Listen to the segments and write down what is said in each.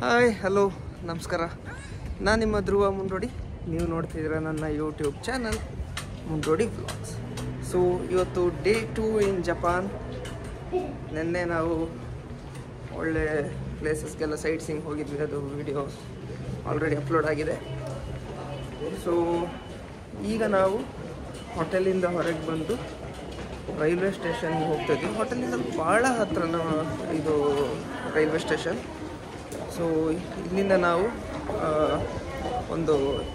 Hi hello ನಮಸ್ಕಾರ. ನಾನು ನಿಮ್ಮ ಧ್ರುವ ಮುಂಡೋಡಿ. ನೀವು ನೋಡ್ತಿದ್ದೀರ ನನ್ನ YouTube channel Mundodi vlogs. So ಇವತ್ತು ಡೇ 2 ಇನ್ ಜಪಾನ್. ನಿನ್ನೆ ನಾವು ಒಳ್ಳೆ ಪ್ಲೇಸಸ್ಗೆಲ್ಲ ಸೈಟ್ ಸೀಯಿಂಗ್ ಹೋಗಿದ್ವಿ. ಅದು ವಿಡಿಯೋ ಆಲ್ರೆಡಿ ಅಪ್ಲೋಡ್ ಆಗಿದೆ. ಸೊ ಈಗ ನಾವು ಹೋಟೆಲಿಂದ ಹೊರಗೆ ಬಂದು ರೈಲ್ವೆ ಸ್ಟೇಷನ್ಗೆ ಹೋಗ್ತಾಯಿದ್ವಿ. ಹೋಟೆಲಿಂದ ಭಾಳ ಹತ್ರ ಇದು ರೈಲ್ವೆ ಸ್ಟೇಷನ್. ಸೊ ಇಲ್ಲಿಂದ ನಾವು ಒಂದು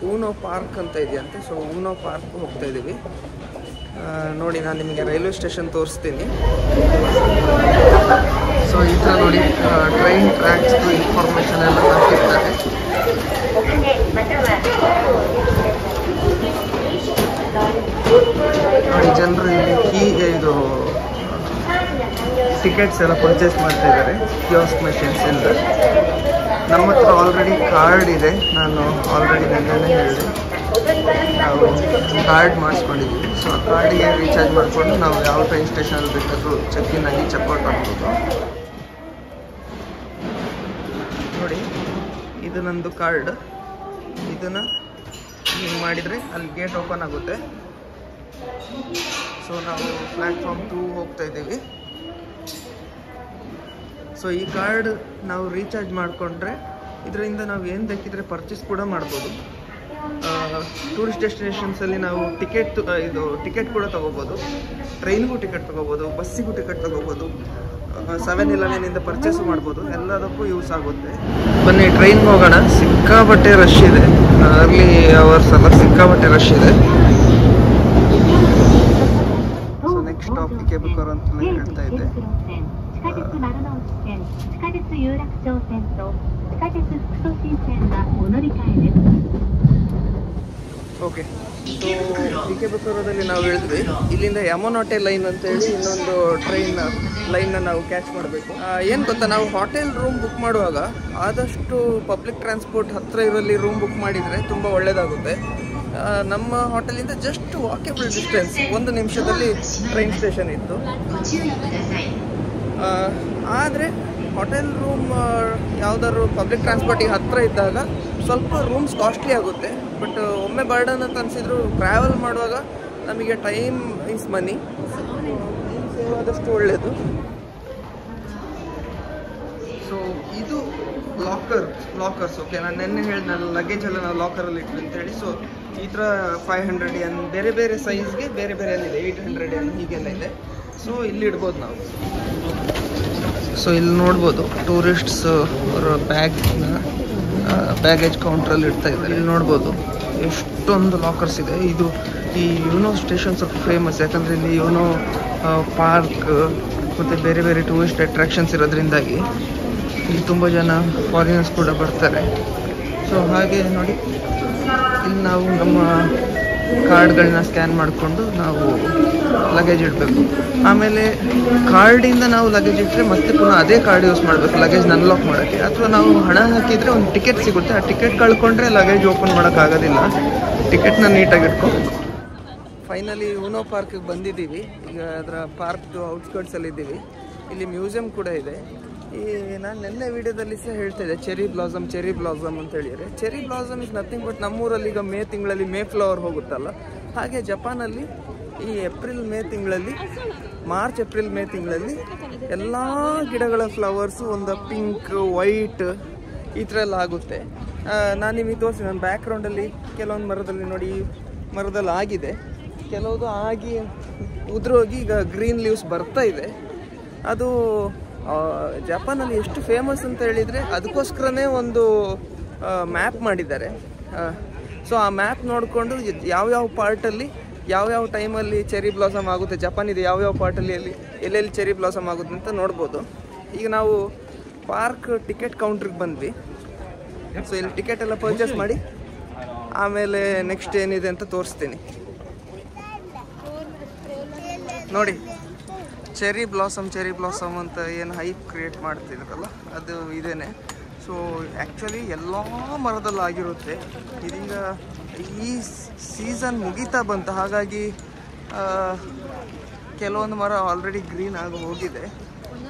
ಊನೋ ಪಾರ್ಕ್ ಅಂತ ಇದೆಯಂತೆ. ಸೊ ಊನೋ ಪಾರ್ಕ್ ಹೋಗ್ತಾ ಇದ್ದೀವಿ. ನೋಡಿ, ನಾನು ನಿಮಗೆ ರೈಲ್ವೆ ಸ್ಟೇಷನ್ ತೋರಿಸ್ತೀನಿ. ಸೊ ಈ ಥರ ನೋಡಿ, ಟ್ರೈನ್ ಟ್ರ್ಯಾಕ್ಸ್ದು ಇನ್ಫಾರ್ಮೇಷನ್ ಎಲ್ಲ ಹಾಕಿರ್ತಾರೆ. ನೋಡಿ, ಜನರು ಇದು ಟಿಕೆಟ್ಸ್ ಎಲ್ಲ ಪರ್ಚೇಸ್ ಮಾಡ್ತಾ ಇದ್ದಾರೆ ಕಿಯೋಸ್ಕ್ ಮೆಷಿನ್ಸ್ ಇಂದ. ನಮ್ಮ ಹತ್ರ ಆಲ್ರೆಡಿ ಕಾರ್ಡ್ ಇದೆ. ನಾನು ಆಲ್ರೆಡಿ ನೆನ್ನೆ ಹೇಳಿದೆ, ನಾವು ಕಾರ್ಡ್ ಮಾಡಿಸ್ಕೊಂಡಿದ್ದೀವಿ. ಸೊ ಆ ಕಾರ್ಡಿಗೆ ರೀಚಾರ್ಜ್ ಮಾಡಿಕೊಂಡು ನಾವು ಯಾವ ಟ್ರೈನ್ ಸ್ಟೇಷನಲ್ಲಿ ಬೇಕಾದರೂ ಚೆಕ್-ಇನ್ ಆಗಿ ಚೆಕ್ಔಟ್ ಆಗ್ಬೋದು. ನೋಡಿ, ಇದು ನಂದು ಕಾರ್ಡ್. ಇದನ್ನು ಹಿಂಗೆ ಮಾಡಿದರೆ ಅಲ್ಲಿ ಗೇಟ್ ಓಪನ್ ಆಗುತ್ತೆ. ಸೊ ನಾವು ಪ್ಲ್ಯಾಟ್ಫಾರ್ಮ್ 2 ಹೋಗ್ತಾ ಇದ್ದೀವಿ. ಸೊ ಈ ಕಾರ್ಡ್ ನಾವು ರೀಚಾರ್ಜ್ ಮಾಡಿಕೊಂಡ್ರೆ ಇದರಿಂದ ನಾವು ಏನು ಬೇಕಿದ್ರೆ ಪರ್ಚೇಸ್ ಕೂಡ ಮಾಡ್ಬೋದು. ಟೂರಿಸ್ಟ್ ಡೆಸ್ಟಿನೇಷನ್ಸಲ್ಲಿ ನಾವು ಟಿಕೆಟ್ ಕೂಡ ತೊಗೋಬೋದು. ಟ್ರೈನ್ಗೂ ಟಿಕೆಟ್ ತೊಗೋಬೋದು, ಬಸ್ಸಿಗೂ ಟಿಕೆಟ್ ತೊಗೋಬೋದು, 7-Eleven ಪರ್ಚೇಸು ಮಾಡ್ಬೋದು. ಎಲ್ಲದಕ್ಕೂ ಯೂಸ್ ಆಗುತ್ತೆ. ಬನ್ನಿ ಟ್ರೈನ್ಗೆ ಹೋಗೋಣ. ಸಿಕ್ಕಾಬಟ್ಟೆ ರಶ್ ಇದೆ. ಅರ್ಲಿ ಅವರ್ಸ್ ಎಲ್ಲ ಸಿಕ್ಕಾಬಟ್ಟೆ ರಶ್ ಇದೆ. ಸೊ ನೆಕ್ಸ್ಟ್ ಸ್ಟಾಪ್ ಇಕೆಬುಕರ್ ಅಂತ ಹೇಳ್ತಾ ಇದ್ದೆ. ಓಕೆ, ಸೊ ಇಕೆಬುಕರದಲ್ಲಿ ನಾವು ಹೇಳಿದ್ವಿ. ಇಲ್ಲಿಂದ ಯಮನೋಟೆ ಲೈನ್ ಅಂತೇಳಿ ಇನ್ನೊಂದು ಟ್ರೈನ್ ಲೈನ್ನ ನಾವು ಕ್ಯಾಚ್ ಮಾಡಬೇಕು. ಏನು ಗೊತ್ತಾ, ನಾವು ಹೋಟೆಲ್ ರೂಮ್ ಬುಕ್ ಮಾಡುವಾಗ ಆದಷ್ಟು ಪಬ್ಲಿಕ್ ಟ್ರಾನ್ಸ್ಪೋರ್ಟ್ ಹತ್ತಿರ ಇರೋಲ್ಲಿ ರೂಮ್ ಬುಕ್ ಮಾಡಿದರೆ ತುಂಬ ಒಳ್ಳೆಯದಾಗುತ್ತೆ. ನಮ್ಮ ಹೋಟೆಲಿಂದ ಜಸ್ಟ್ ವಾಕೇಬಲ್ ಡಿಸ್ಟೆನ್ಸ್, 1 ನಿಮಿಷದಲ್ಲಿ ಟ್ರೈನ್ ಸ್ಟೇಷನ್ ಇತ್ತು. ಆದರೆ ಹೋಟೆಲ್ ರೂಮ್ ಯಾವುದಾದ್ರು ಪಬ್ಲಿಕ್ ಟ್ರಾನ್ಸ್ಪೋರ್ಟಿಗೆ ಹತ್ತಿರ ಇದ್ದಾಗ ಸ್ವಲ್ಪ ರೂಮ್ಸ್ ಕಾಸ್ಟ್ಲಿ ಆಗುತ್ತೆ. ಬಟ್ ಒಮ್ಮೆ ಬರ್ಡನ್ ಅಂತ ಅನಿಸಿದ್ರು ಟ್ರಾವೆಲ್ ಮಾಡುವಾಗ ನಮಗೆ ಟೈಮ್ ಈಸ್ ಮನಿ, ಸೇವ್ ಆದಷ್ಟು ಒಳ್ಳೆಯದು. ಸೊ ಇದು ಲಾಕರ್ಸ್. ಓಕೆ, ನಾನು ನೆನ್ನೆ ಹೇಳಿದ ಲಗೇಜ್ ಎಲ್ಲ ನಾವು ಲಾಕರಲ್ಲಿ ಇಟ್ವಿ ಅಂತೇಳಿ. ಸೊ ಈ ಥರ 500 yen ಬೇರೆ ಬೇರೆ ಸೈಜ್ಗೆ ಬೇರೆ ಬೇರೆ ಅಲ್ಲಿದೆ. 800 yen ಹೀಗೆಲ್ಲ ಇದೆ. ಸೊ ಇಲ್ಲಿ ಇಡ್ಬೋದು ನಾವು. ಸೊ ಇಲ್ಲಿ ನೋಡ್ಬೋದು, ಟೂರಿಸ್ಟ್ಸ್ ಅವರ ಬ್ಯಾಗೇಜ್ ಕೌಂಟ್ರಲ್ಲಿ ಇಡ್ತಾ ಇದ್ದಾರೆ. ಇಲ್ಲಿ ನೋಡ್ಬೋದು ಎಷ್ಟೊಂದು ಲಾಕರ್ಸ್ ಇದೆ. ಇದು ಈ ಯೂನೋ ಸ್ಟೇಷನ್ ಸ್ವಲ್ಪ ಫೇಮಸ್, ಯಾಕಂದರೆ ಇಲ್ಲಿ ಯೂನೋ ಪಾರ್ಕ್ ಮತ್ತು ಬೇರೆ ಬೇರೆ ಟೂರಿಸ್ಟ್ ಅಟ್ರಾಕ್ಷನ್ಸ್ ಇರೋದ್ರಿಂದಾಗಿ ಇಲ್ಲಿ ತುಂಬ ಜನ ಫಾರಿನರ್ಸ್ ಕೂಡ ಬರ್ತಾರೆ. ಸೊ ಹಾಗೆ ನೋಡಿ, ಇಲ್ಲಿ ನಾವು ನಮ್ಮ ಕಾರ್ಡ್ಗಳನ್ನ ಸ್ಕ್ಯಾನ್ ಮಾಡಿಕೊಂಡು ನಾವು ಲಗೇಜ್ ಇಡಬೇಕು. ಆಮೇಲೆ ಕಾರ್ಡಿಂದ ನಾವು ಲಗೇಜ್ ಇಟ್ಟರೆ ಮತ್ತೆ ಪುನಃ ಅದೇ ಕಾರ್ಡ್ ಯೂಸ್ ಮಾಡಬೇಕು ಲಗೇಜ್ನ ಅನ್ಲಾಕ್ ಮಾಡೋಕ್ಕೆ. ಅಥವಾ ನಾವು ಹಣ ಹಾಕಿದರೆ ಒಂದು ಟಿಕೆಟ್ ಸಿಗುತ್ತೆ. ಆ ಟಿಕೆಟ್ ಕಳ್ಕೊಂಡ್ರೆ ಲಗೇಜ್ ಓಪನ್ ಮಾಡೋಕ್ಕಾಗೋದಿಲ್ಲ. ಟಿಕೆಟ್ನ ನೀಟಾಗಿ ಇಟ್ಕೋಬೇಕು. ಫೈನಲಿ ಯೂನೋ ಪಾರ್ಕಿಗೆ ಬಂದಿದ್ದೀವಿ. ಈಗ ಅದರ ಪಾರ್ಕ್ದು ಔಟ್ಸ್ಕರ್ಟ್ಸಲ್ಲಿ ಇದ್ದೀವಿ. ಇಲ್ಲಿ ಮ್ಯೂಸಿಯಂ ಕೂಡ ಇದೆ. ನಾನು ನೆನ್ನೆ ವಿಡಿಯೋದಲ್ಲಿ ಸಹ ಹೇಳ್ತಾ ಇದ್ದೆ, ಚೆರಿ ಬ್ಲಾಸಮ್ ಅಂತ ಹೇಳಿದರೆ. Cherry blossom is nothing but ನಮ್ಮೂರಲ್ಲಿ ಈಗ ಮೇ ತಿಂಗಳಲ್ಲಿ ಮೇ ಫ್ಲವರ್ ಹೋಗುತ್ತಲ್ಲ, ಹಾಗೆ ಜಪಾನಲ್ಲಿ ಈ ಮಾರ್ಚ್ ಏಪ್ರಿಲ್ ಮೇ ತಿಂಗಳಲ್ಲಿ ಎಲ್ಲ ಗಿಡಗಳ ಫ್ಲವರ್ಸು ಒಂದು ಪಿಂಕ್, ವೈಟ್ ಈ ಥರ ಎಲ್ಲ ಆಗುತ್ತೆ. ನಾನು ನಿಮಗೆ ತೋರಿಸಿ, ನನ್ನ ಬ್ಯಾಕ್ಗ್ರೌಂಡಲ್ಲಿ ಕೆಲವೊಂದು ಮರದಲ್ಲಿ ನೋಡಿ, ಮರದಲ್ಲಿ ಆಗಿದೆ, ಕೆಲವುದು ಆಗಿ ಉದುರೋಗಿ ಈಗ ಗ್ರೀನ್ ಲೀವ್ಸ್ ಬರ್ತಾ ಇದೆ. ಅದು ಜಪಾನಲ್ಲಿ ಎಷ್ಟು ಫೇಮಸ್ ಅಂತ ಹೇಳಿದರೆ ಅದಕ್ಕೋಸ್ಕರನೇ ಒಂದು ಮ್ಯಾಪ್ ಮಾಡಿದ್ದಾರೆ. ಸೊ ಆ ಮ್ಯಾಪ್ ನೋಡಿಕೊಂಡು ಯಾವ್ಯಾವ ಪಾರ್ಟಲ್ಲಿ ಯಾವ್ಯಾವ ಟೈಮಲ್ಲಿ ಚೆರಿ ಬ್ಲಾಸಮ್ ಆಗುತ್ತೆ, ಜಪಾನಿದು ಯಾವ್ಯಾವ ಪಾರ್ಟಲ್ಲಿ ಎಲ್ಲೆಲ್ಲಿ ಚೆರಿ ಬ್ಲಾಸಮ್ ಆಗುತ್ತೆ ಅಂತ ನೋಡ್ಬೋದು. ಈಗ ನಾವು ಪಾರ್ಕ್ ಟಿಕೆಟ್ ಕೌಂಟ್ರಿಗೆ ಬಂದ್ವಿ. ಸೊ ಇಲ್ಲಿ ಟಿಕೆಟ್ ಎಲ್ಲ ಪರ್ಚೇಸ್ ಮಾಡಿ ಆಮೇಲೆ ನೆಕ್ಸ್ಟ್ ಏನಿದೆ ಅಂತ ತೋರಿಸ್ತೀನಿ. ನೋಡಿ, ಚೆರಿ ಬ್ಲಾಸಮ್ ಅಂತ ಏನು ಹೈಪ್ ಕ್ರಿಯೇಟ್ ಮಾಡ್ತಿದ್ರಲ್ಲ, ಅದು ಇದೇನೆ. ಸೊ ಆ್ಯಕ್ಚುಲಿ ಎಲ್ಲ ಮರದಲ್ಲಿ ಆಗಿರುತ್ತೆ. ಇದೀಗ ಈ ಸೀಸನ್ ಮುಗೀತಾ ಬಂತು, ಹಾಗಾಗಿ ಕೆಲವೊಂದು ಮರ ಆಲ್ರೆಡಿ ಗ್ರೀನ್ ಆಗಿ ಹೋಗಿದೆ.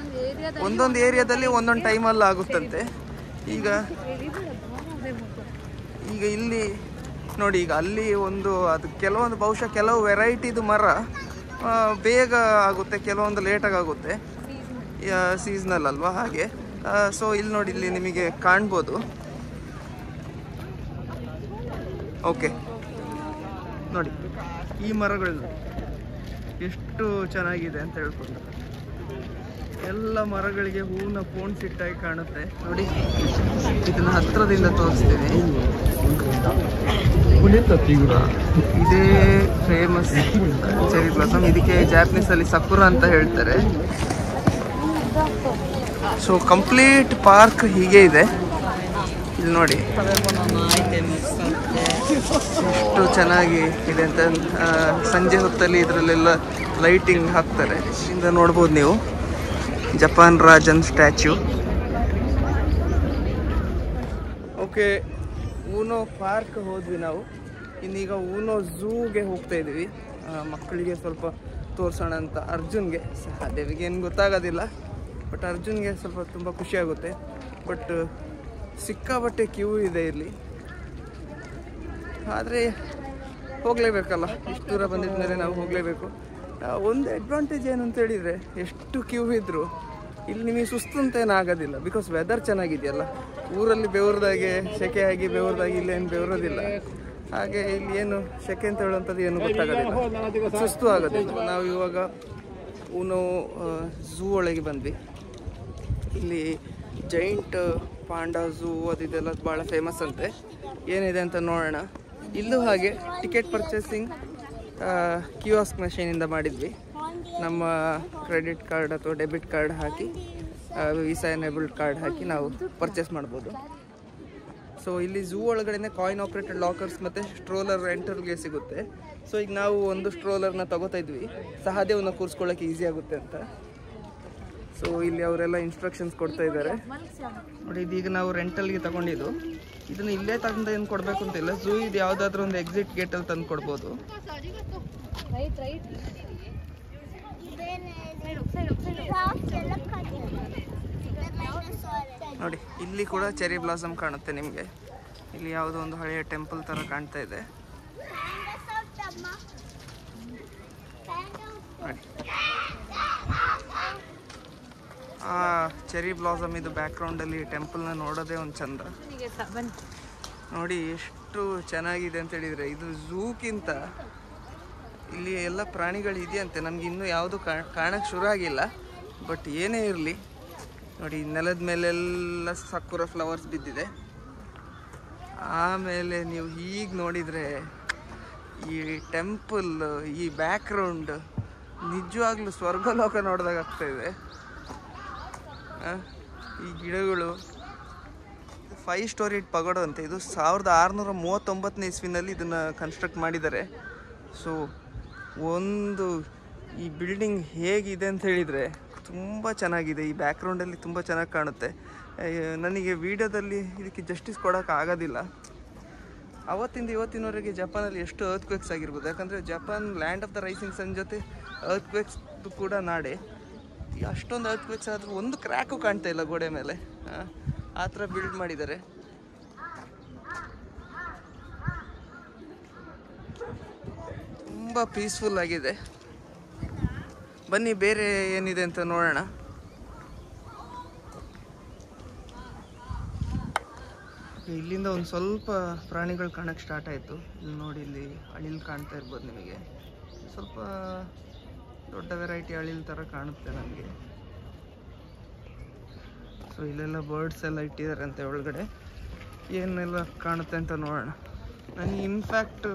ಒಂದೊಂದು ಏರಿಯಾದಲ್ಲಿ ಒಂದೊಂದು ಟೈಮಲ್ಲಿ ಆಗುತ್ತಂತೆ. ಈಗ ಇಲ್ಲಿ ನೋಡಿ, ಈಗ ಅಲ್ಲಿ ಒಂದು ಅದು ಕೆಲವೊಂದು ಬಹುಶಃ ಕೆಲವು ವೆರೈಟಿದು ಮರ ಬೇಗ ಆಗುತ್ತೆ, ಕೆಲವೊಂದು ಲೇಟಾಗಿ ಆಗುತ್ತೆ, ಸೀಸ್ನಲ್ ಅಲ್ವಾ ಹಾಗೆ. ಸೊ ಇಲ್ಲಿ ನೋಡಿ, ಇಲ್ಲಿ ನಿಮಗೆ ಕಾಣ್ಬೋದು. ಓಕೆ ನೋಡಿ, ಈ ಮರಗಳು ಎಷ್ಟು ಚೆನ್ನಾಗಿದೆ ಅಂತ ಹೇಳ್ಕೊಂಡು, ಎಲ್ಲ ಮರಗಳಿಗೆ ಹೂವಿನ ಪೋಣಿಸಿಟ್ಟಾಗಿ ಕಾಣುತ್ತೆ ನೋಡಿ. ಇದನ್ನ ಹತ್ರದಿಂದ ತೋರಿಸ್ತೀನಿ. ಇದೇ ಫೇಮಸ್ ಚೆರಿ ಬ್ಲಾಸಮ್. ಇದಕ್ಕೆ ಜಾಪನೀಸ್ ಅಲ್ಲಿ ಸಕುರ ಅಂತ ಹೇಳ್ತಾರೆ. ಸೊ ಕಂಪ್ಲೀಟ್ ಪಾರ್ಕ್ ಹೀಗೆ ಇದೆ. ಇಲ್ಲಿ ನೋಡಿ ಎಷ್ಟು ಚೆನ್ನಾಗಿ ಇದೆ ಅಂತ. ಸಂಜೆ ಹೊತ್ತಲ್ಲಿ ಇದರಲ್ಲೆಲ್ಲ ಲೈಟಿಂಗ್ ಹಾಕ್ತಾರೆ. ಇಂದ ನೋಡ್ಬೋದು ನೀವು ಜಪಾನ್ ರಾಜನ್ ಸ್ಟ್ಯಾಚ್ಯೂ. ಓಕೆ, ಊನೋ ಪಾರ್ಕ್ ಹೋದ್ವಿ ನಾವು. ಇನ್ನೀಗ ಊನೋ ಝೂಗೆ ಹೋಗ್ತಾ ಇದ್ದೀವಿ. ಮಕ್ಕಳಿಗೆ ಸ್ವಲ್ಪ ತೋರಿಸೋಣ ಅಂತ. ಅರ್ಜುನ್ಗೆ, ಸಹದೇವಿಗೆ ಏನು ಗೊತ್ತಾಗೋದಿಲ್ಲ, ಬಟ್ ಅರ್ಜುನ್ಗೆ ಸ್ವಲ್ಪ ತುಂಬ ಖುಷಿ ಆಗುತ್ತೆ. ಬಟ್ ಸಿಕ್ಕಾಪಟ್ಟೆ ಕ್ಯೂ ಇದೆ ಇಲ್ಲಿ. ಆದರೆ ಹೋಗಲೇಬೇಕಲ್ಲ, ಇಷ್ಟು ದೂರ ಬಂದಿದ್ದ ಮೇಲೆ ನಾವು ಹೋಗಲೇಬೇಕು. ಒಂದು ಅಡ್ವಾಂಟೇಜ್ ಏನು ಅಂತ ಹೇಳಿದರೆ, ಎಷ್ಟು ಕ್ಯೂ ಇದ್ದರೂ ಇಲ್ಲಿ ನಿಮಗೆ ಸುಸ್ತು ಅಂತ ಏನು ಆಗೋದಿಲ್ಲ. ಬಿಕಾಸ್ ವೆದರ್ ಚೆನ್ನಾಗಿದೆಯಲ್ಲ. ಊರಲ್ಲಿ ಬೆವರ್ದಾಗೆ, ಸೆಕೆ ಆಗಿ ಬೆವರ್ದಾಗಿ ಇಲ್ಲೇನು ಬೆವರೋದಿಲ್ಲ. ಹಾಗೆ ಇಲ್ಲಿ ಏನು ಸೆಕೆ ಅಂತ ಹೇಳುವಂಥದ್ದು ಏನು ಗೊತ್ತಾಗೋದಿಲ್ಲ, ಸುಸ್ತು ಆಗೋದಿಲ್ಲ. ನಾವು ಇವಾಗ ಊನೋ ಝೂ ಒಳಗೆ ಬಂದ್ವಿ. ಇಲ್ಲಿ ಜೈಂಟ್ ಪಾಂಡಾ ಝೂ ಅದಿದೆಲ್ಲ ಭಾಳ ಫೇಮಸ್ ಅಂತೆ. ಏನಿದೆ ಅಂತ ನೋಡೋಣ. ಇಲ್ಲೂ ಹಾಗೆ ಟಿಕೆಟ್ ಪರ್ಚೇಸಿಂಗ್ ಕಿಯೋಸ್ಕ್ ಮೆಷಿನಿಂದ ಮಾಡಿದ್ವಿ. ನಮ್ಮ ಕ್ರೆಡಿಟ್ ಕಾರ್ಡ್ ಅಥವಾ ಡೆಬಿಟ್ ಕಾರ್ಡ್ ಹಾಕಿ, ವೀಸಾ ಎನೇಬಲ್ಡ್ ಕಾರ್ಡ್ ಹಾಕಿ ನಾವು ಪರ್ಚೇಸ್ ಮಾಡ್ಬೋದು. ಸೊ ಇಲ್ಲಿ ಝೂ ಒಳಗಡೆ ಕಾಯಿನ್ ಆಪ್ರೇಟೆಡ್ ಲಾಕರ್ಸ್ ಮತ್ತು ಸ್ಟ್ರೋಲರ್ ರೆಂಟಲ್ಗೆ ಸಿಗುತ್ತೆ. ಸೊ ಈಗ ನಾವು ಒಂದು ಸ್ಟ್ರೋಲರ್ನ ತಗೋತಾ ಇದ್ವಿ, ಸಹದೇವನ್ನ ಕೂರಿಸ್ಕೊಳ್ಳೋಕೆ ಈಸಿ ಆಗುತ್ತೆ ಅಂತ. ಸೊ ಇಲ್ಲಿ ಅವರೆಲ್ಲ ಇನ್ಸ್ಟ್ರಕ್ಷನ್ಸ್ ಕೊಡ್ತಾ ಇದ್ದಾರೆ ನೋಡಿ. ಇದೀಗ ನಾವು ರೆಂಟಲ್ಗೆ ತಗೊಂಡಿದ್ದು. ಇದನ್ನು ಇಲ್ಲೇ ತಂದು ಏನು ಕೊಡಬೇಕು ಅಂತಿಲ್ಲ. ಝೂ ಇದು ಯಾವುದಾದ್ರೂ ಒಂದು ಎಕ್ಸಿಟ್ ಗೇಟಲ್ಲಿ ತಂದು ಕೊಡ್ಬೋದು. ನೋಡಿ, ಇಲ್ಲಿ ಕೂಡ ಚೆರಿ ಬ್ಲಾಸಮ್ ಕಾಣುತ್ತೆ ನಿಮಗೆ. ಇಲ್ಲಿ ಯಾವುದೋ ಒಂದು ಹಳೆಯ ಟೆಂಪಲ್ ಥರ ಕಾಣ್ತಾ ಇದೆ ನೋಡಿ. ಆ ಚೆರಿ ಬ್ಲಾಸಮ್ ಇದು ಬ್ಯಾಕ್ಗ್ರೌಂಡಲ್ಲಿ ಟೆಂಪಲ್ನ ನೋಡೋದೇ ಒಂದು ಚಂದ ನೋಡಿ. ಎಷ್ಟು ಚೆನ್ನಾಗಿದೆ ಅಂತ ಹೇಳಿದರೆ, ಇದು ಝೂಕ್ಕಿಂತ ಇಲ್ಲಿ ಎಲ್ಲ ಪ್ರಾಣಿಗಳು ಇದೆಯಂತೆ. ನಮ್ಗೆ ಇನ್ನೂ ಯಾವುದು ಕಾಣಕ್ಕೆ ಶುರು ಆಗಿಲ್ಲ. ಬಟ್ ಏನೇ ಇರಲಿ ನೋಡಿ, ನೆಲದ ಮೇಲೆಲ್ಲ ಸಕುರ ಫ್ಲವರ್ಸ್ ಬಿದ್ದಿದೆ. ಆಮೇಲೆ ನೀವು ಹೀಗೆ ನೋಡಿದರೆ ಈ ಟೆಂಪಲ್, ಈ ಬ್ಯಾಕ್ಗ್ರೌಂಡ್ ನಿಜವಾಗ್ಲೂ ಸ್ವರ್ಗಲೋಕ ನೋಡಿದಾಗ ಆಗ್ತಾಯಿದೆ. ಈ ಗಿಡಗಳು 5 ಸ್ಟೋರಿ ಪಗೋಡ ಅಂತೆ. ಇದು 1639 ಇಸ್ವಿನಲ್ಲಿ ಇದನ್ನು ಕನ್ಸ್ಟ್ರಕ್ಟ್ ಮಾಡಿದ್ದಾರೆ. ಸೊ ಒಂದು ಈ ಬಿಲ್ಡಿಂಗ್ ಹೇಗಿದೆ ಅಂತ ಹೇಳಿದರೆ ತುಂಬ ಚೆನ್ನಾಗಿದೆ. ಈ ಬ್ಯಾಕ್ಗ್ರೌಂಡಲ್ಲಿ ತುಂಬ ಚೆನ್ನಾಗಿ ಕಾಣುತ್ತೆ. ನನಗೆ ವಿಡಿಯೋದಲ್ಲಿ ಇದಕ್ಕೆ ಜಸ್ಟಿಸ್ ಕೊಡೋಕೆ ಆಗೋದಿಲ್ಲ. ಅವತ್ತಿಂದ ಇವತ್ತಿನವರೆಗೆ ಜಪಾನಲ್ಲಿ ಎಷ್ಟು ಅರ್ತ್ಕ್ವೇಕ್ಸ್ ಆಗಿರ್ಬೋದು. ಯಾಕಂದರೆ Japan land of the rising sun ಜೊತೆ ಅರ್ತ್ಕ್ವೇಕ್ಸ್ ಕೂಡ ನಾಡೆ. ಅಷ್ಟೊಂದು ಅರ್ತ್ಕ್ವೇಕ್ಸ್ ಆದರೂ ಒಂದು ಕ್ರ್ಯಾಕು ಕಾಣ್ತಾ ಇಲ್ಲ ಗೋಡೆ ಮೇಲೆ. ಆ ಥರ ಬಿಲ್ಡ್ ಮಾಡಿದ್ದಾರೆ. ತುಂಬ ಪೀಸ್ಫುಲ್ ಆಗಿದೆ. ಬನ್ನಿ ಬೇರೆ ಏನಿದೆ ಅಂತ ನೋಡೋಣ. ಇಲ್ಲಿಂದ ಒಂದು ಸ್ವಲ್ಪ ಪ್ರಾಣಿಗಳು ಕಾಣಕ್ಕೆ ಸ್ಟಾರ್ಟ್ ಆಯಿತು. ಇಲ್ಲಿ ನೋಡಿ, ಇಲ್ಲಿ ಅಳಿಲ್ ಕಾಣ್ತಾ ಇರ್ಬೋದು ನಿಮಗೆ. ಸ್ವಲ್ಪ ದೊಡ್ಡ ವೆರೈಟಿ ಅಳಿಲ್ ಥರ ಕಾಣುತ್ತೆ ನನಗೆ. ಸೊ ಇಲ್ಲೆಲ್ಲ ಬರ್ಡ್ಸ್ ಎಲ್ಲ ಇಟ್ಟಿದ್ದಾರೆ ಅಂತೆ ಒಳಗಡೆ. ಏನೆಲ್ಲ ಕಾಣುತ್ತೆ ಅಂತ ನೋಡೋಣ. ನನಗೆ ಇನ್ಫ್ಯಾಕ್ಟ್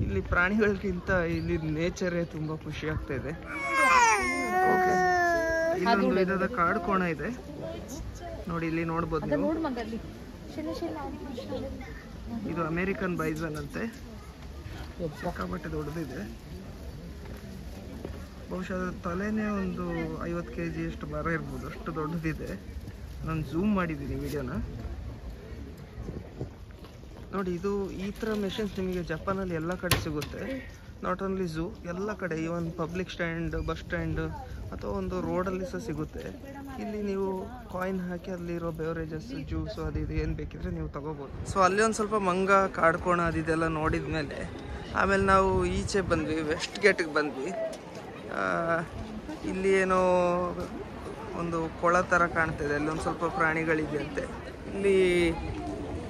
ಇಲ್ಲಿ ಪ್ರಾಣಿಗಳಿಗಿಂತ ಇಲ್ಲಿ ನೇಚರೇ ತುಂಬ ಖುಷಿ ಆಗ್ತಾ ಇದೆ. ಓಕೆ, ಇಲ್ಲೊಂದು ವಿಧದ ಕಾಡು ಕೋಣ ಇದೆ ನೋಡಿ, ಇಲ್ಲಿ ನೋಡ್ಬೋದು ನೀವು. ಇದು ಅಮೇರಿಕನ್ ಬೈಸನ್ ಅಂತೆ. ಸಿಕ್ಕಾಪಟ್ಟೆ ದೊಡ್ಡದಿದೆ. ಬಹುಶಃ ಅದ್ರ ತಲೆನೇ ಒಂದು 50 kg ಅಷ್ಟು ಭಾರ ಇರ್ಬೋದು, ಅಷ್ಟು ದೊಡ್ಡದಿದೆ. ನಾನು ಝೂಮ್ ಮಾಡಿದ್ದೀನಿ ವಿಡಿಯೋನ ನೋಡಿ. ಇದು ಈ ಥರ ಮೆಷಿನ್ಸ್ ನಿಮಗೆ ಜಪಾನಲ್ಲಿ ಎಲ್ಲ ಕಡೆ ಸಿಗುತ್ತೆ. ನಾಟ್ ಓನ್ಲಿ ಝೂ, ಎಲ್ಲ ಕಡೆ. Even public stand, bus stand, ಅಥವಾ ಒಂದು ರೋಡಲ್ಲಿ ಸಹ ಸಿಗುತ್ತೆ. ಇಲ್ಲಿ ನೀವು ಕಾಯಿನ್ ಹಾಕಿ ಅಲ್ಲಿರೋ ಬೆವರೇಜಸ್ ಜ್ಯೂಸು ಅದು ಇದು ಏನು ಬೇಕಿದ್ರೆ ನೀವು ತಗೋಬೋದು. ಸೊ ಅಲ್ಲಿ ಒಂದು ಸ್ವಲ್ಪ ಮಂಗ ಕಾಡ್ಕೋಣ ಅದಿದೆಲ್ಲ ನೋಡಿದ ಮೇಲೆ ಆಮೇಲೆ ನಾವು ಈಚೆ ಬಂದ್ವಿ, ವೆಸ್ಟ್ ಗೇಟಿಗೆ ಬಂದ್ವಿ. ಇಲ್ಲಿ ಏನೋ ಒಂದು ಕೊಳ ಥರ ಕಾಣ್ತಿದೆ, ಅಲ್ಲಿ ಒಂದು ಸ್ವಲ್ಪ ಪ್ರಾಣಿಗಳಿದೆಯಂತೆ. ಇಲ್ಲಿ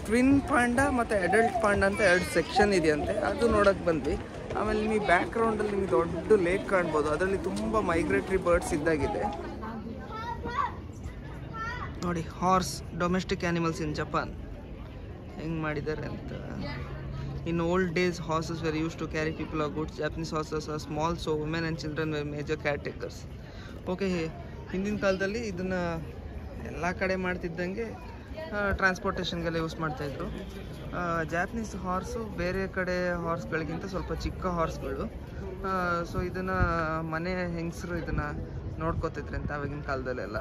ಟ್ವಿನ್ ಪಾಂಡ ಮತ್ತು ಅಡಲ್ಟ್ ಪಾಂಡ ಅಂತ 2 ಸೆಕ್ಷನ್ ಇದೆಯಂತೆ, ಅದು ನೋಡೋಕ್ಕೆ ಬಂದ್ವಿ. ಆಮೇಲೆ ನಿಮಗೆ ಬ್ಯಾಕ್ಗ್ರೌಂಡಲ್ಲಿ ನಿಮಗೆ ದೊಡ್ಡ ಲೇಕ್ ಕಾಣ್ಬೋದು, ಅದರಲ್ಲಿ ತುಂಬ ಮೈಗ್ರೇಟರಿ ಬರ್ಡ್ಸ್ ಇದ್ದಾಗಿದೆ ನೋಡಿ. Horse, domestic animals in Japan ಹೆಂಗೆ ಮಾಡಿದ್ದಾರೆ ಅಂತ. In old days horses were use to carry people or goods. Japanese horses are small, so women and children were major caretakers. Okay, ಹಿಂದಿನ ಕಾಲದಲ್ಲಿ ಇದನ್ನು ಎಲ್ಲ ಕಡೆ ಮಾಡ್ತಿದ್ದಂಗೆ ಟ್ರಾನ್ಸ್ಪೋರ್ಟೇಷನ್ಗೆಲ್ಲ ಯೂಸ್ ಮಾಡ್ತಾಯಿದ್ರು. ಜಾಪನೀಸ್ ಹಾರ್ಸು ಬೇರೆ ಕಡೆ ಹಾರ್ಸ್ಗಳಿಗಿಂತ ಸ್ವಲ್ಪ ಚಿಕ್ಕ ಹಾರ್ಸ್ಗಳು. ಸೊ ಇದನ್ನು ಮನೆ ಹೆಂಗಸರು ಇದನ್ನು ನೋಡ್ಕೋತಿದ್ರಿ ಅಂತ ಆವಾಗಿನ ಕಾಲದಲ್ಲೆಲ್ಲ.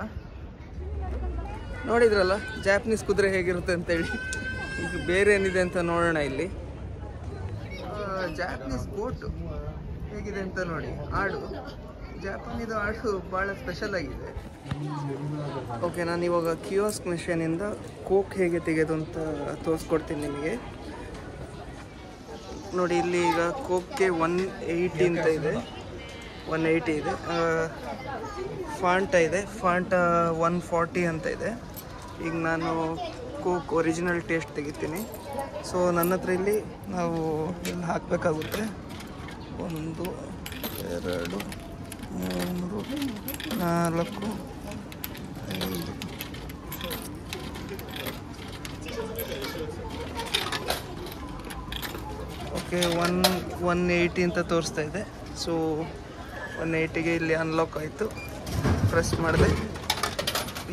ನೋಡಿದ್ರಲ್ಲ ಜಾಪನೀಸ್ ಕುದುರೆ ಹೇಗಿರುತ್ತೆ ಅಂತೇಳಿ. ಈಗ ಬೇರೆ ಏನಿದೆ ಅಂತ ನೋಡೋಣ. ಇಲ್ಲಿ ಜಾಪನೀಸ್ ಬೋಟು ಹೇಗಿದೆ ಅಂತ ನೋಡಿ. ಆಡು, ಜಾಪಾನಿದು ಆಡು ಭಾಳ ಸ್ಪೆಷಲ್ ಆಗಿದೆ. ಓಕೆ, ನಾನು ಇವಾಗ ಕಿಯೋಸ್ಕ್ ಮಿಷನಿಂದ ಕೋಕ್ ಹೇಗೆ ತೆಗೆಯೋದು ಅಂತ ತೋರಿಸ್ಕೊಡ್ತೀನಿ ನಿಮಗೆ. ನೋಡಿ, ಇಲ್ಲಿ ಈಗ ಕೋಕ್ಗೆ 180 ಅಂತ ಇದೆ, 180 ಇದೆ. ಫಾಂಟ ಇದೆ, ಫಾಂಟ 140 ಅಂತ ಇದೆ. ಈಗ ನಾನು ಕೋಕ್ ಒರಿಜಿನಲ್ ಟೇಸ್ಟ್ ತೆಗಿತೀನಿ. ಸೊ ನನ್ನ ಹತ್ರ ಇಲ್ಲಿ ನಾವು ಇಲ್ಲಿ ಹಾಕಬೇಕಾಗುತ್ತೆ 1 2 3 4 5. ಓಕೆ, 180 ಅಂತ ತೋರಿಸ್ತಾ ಇದೆ. ಸೊ 180ಗೆ ಇಲ್ಲಿ ಅನ್ಲಾಕ್ ಆಯಿತು. ಪ್ರೆಸ್ ಮಾಡಿದೆ,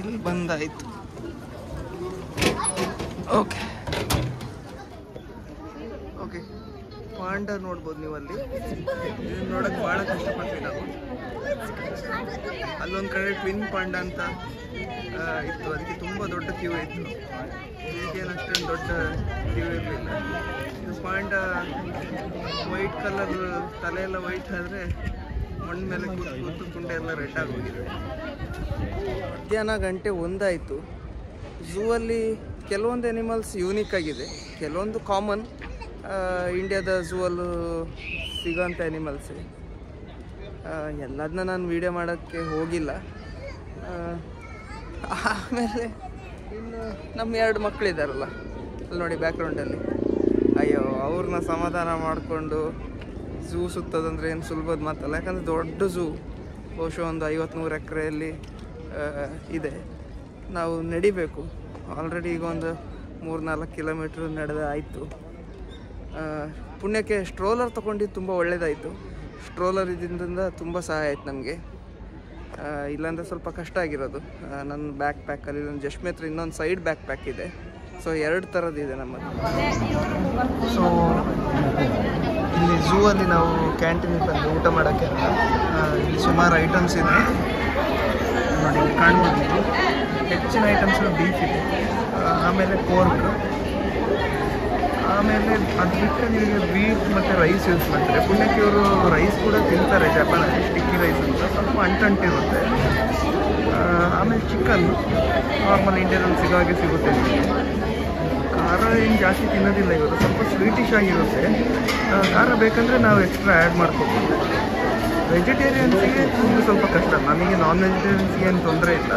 ಇಲ್ಲಿ ಬಂದಾಯಿತು. ಓಕೆ ಓಕೆ, ಪಾಂಡ ನೋಡ್ಬೋದು ನೀವು. ಅಲ್ಲಿ ನೋಡೋಕ್ಕೆ ಭಾಳ ಕಷ್ಟಪಡ್ತೀವಿ ನಾವು. ಅಲ್ಲೊಂದು ಕಡೆ ಟ್ವಿನ್ ಪಾಂಡ ಅಂತ ಇತ್ತು, ಅದಕ್ಕೆ ತುಂಬ ದೊಡ್ಡ ಕ್ಯೂ ಇತ್ತು. ಈಗೇನು ಅಷ್ಟೊಂದು ದೊಡ್ಡ ಕ್ಯೂ ಇರಲಿಲ್ಲ. ಇದು ಪಾಂಡ ವೈಟ್ ಕಲರ್, ತಲೆ ಎಲ್ಲ ವೈಟ್ ಆದರೆ ಮಣ್ಣು ಮೇಲೆ ಕೂತು ಕುಂಡೆ ಎಲ್ಲ ರೆಡ್ ಆಗೋಗಿದೆ. ಮಧ್ಯಾಹ್ನ 1 ಆಯಿತು. ಝೂ ಅಲ್ಲಿ ಕೆಲವೊಂದು ಎನಿಮಲ್ಸ್ ಯೂನಿಕ್ ಆಗಿದೆ, ಕೆಲವೊಂದು ಕಾಮನ್ ಇಂಡಿಯಾದ ಝೂ ಅಲ್ಲೂ ಸಿಗೋಂಥ ಎನಿಮಲ್ಸ್. ಎಲ್ಲದನ್ನ ನಾನು ವೀಡಿಯೋ ಮಾಡೋಕ್ಕೆ ಹೋಗಿಲ್ಲ. ಆಮೇಲೆ ಇನ್ನು ನಮ್ಮ 2 ಮಕ್ಕಳಿದ್ದಾರಲ್ಲ ಅಲ್ಲಿ ನೋಡಿ ಬ್ಯಾಕ್ಗ್ರೌಂಡಲ್ಲಿ, ಅಯ್ಯೋ ಅವ್ರನ್ನ ಸಮಾಧಾನ ಮಾಡಿಕೊಂಡು ಝೂ ಸುತ್ತೋದಂದರೆ ಏನು ಸುಲಭದ ಮಾತಲ್ಲ. ಯಾಕಂದರೆ ದೊಡ್ಡ ಝೂ, ಬಹುಶಃ ಒಂದು 50-100 ಎಕರೆಯಲ್ಲಿ ಇದೆ. ನಾವು ನಡಿಬೇಕು. ಆಲ್ರೆಡಿ ಈಗ ಒಂದು 3-4 ಕಿಲೋಮೀಟ್ರ್ ನಡೆದ ಆಯಿತು. ಪುಣ್ಯಕ್ಕೆ ಸ್ಟ್ರೋಲರ್ ತೊಗೊಂಡಿದ್ದು ತುಂಬ ಒಳ್ಳೆಯದಾಯಿತು. ಸ್ಟ್ರೋಲರ್ ಇದರಿಂದ ತುಂಬ ಸಹಾಯ ಆಯ್ತು ನಮಗೆ. ಇಲ್ಲಾಂದರೆ ಸ್ವಲ್ಪ ಕಷ್ಟ ಆಗಿರೋದು. ನನ್ನ ಬ್ಯಾಕ್ ಪ್ಯಾಕಲ್ಲಿ ನನ್ನ ಜಶ್ಮಿ ಹತ್ರ ಇನ್ನೊಂದು ಸೈಡ್ ಬ್ಯಾಕ್ ಪ್ಯಾಕ್ ಇದೆ. ಸೊ 2 ಥರದ್ದಿದೆ ನಮ್ಮದು. ಸೊ ಇಲ್ಲಿ ಝೂ ಅಲ್ಲಿ ನಾವು ಕ್ಯಾಂಟೀನಿಗೆ ಬಂದು ಊಟ ಮಾಡೋಕ್ಕೆ ಇಲ್ಲಿ ಸುಮಾರು ಐಟಮ್ಸ್ ಇದೆ ನೋಡಿ, ಕಾಣ್ಬೋದು. ಹೆಚ್ಚಿನ ಐಟಮ್ಸ್ ಬೀಫ್ ಇದೆ, ಆಮೇಲೆ ಪೋರ್ಕ್, ಆಮೇಲೆ ಅದು ಬಿಟ್ಟರೆ ನಿಮಗೆ ವೀಟ್ ಮತ್ತು ರೈಸ್ ಯೂಸ್ ಮಾಡ್ತಾರೆ. ಪುಣ್ಯಕ್ಕೆ ಇವರು ರೈಸ್ ಕೂಡ ತಿಂತಾರೆ ಜಪಾನಲ್ಲಿ, ಸ್ಟಿಕ್ಕಿ ರೈಸ್ ಅಂತ, ಸ್ವಲ್ಪ ಅಂಟಿರುತ್ತೆ. ಆಮೇಲೆ ಚಿಕನ್ ನಾರ್ಮಲ್ ಇಂಡಿಯಾದಲ್ಲಿ ಸಿಗೋ ಹಾಗೆ ಸಿಗುತ್ತೆ. ಖಾರ ಏನು ಜಾಸ್ತಿ ತಿನ್ನೋದಿಲ್ಲ ಇವರು, ಸ್ವಲ್ಪ ಸ್ವೀಟಿಶ್ ಆಗಿರುತ್ತೆ. ಖಾರ ಬೇಕಂದರೆ ನಾವು ಎಕ್ಸ್ಟ್ರಾ ಆ್ಯಡ್ ಮಾಡ್ಕೋಬೋದು. ವೆಜಿಟೇರಿಯನ್ಸಿಗೆ ತುಂಬ ಸ್ವಲ್ಪ ಕಷ್ಟ. ನಮಗೆ ನಾನ್ ವೆಜಿಟೇರಿಯನ್ಸ್ಗೆ ಏನು ತೊಂದರೆ ಇಲ್ಲ,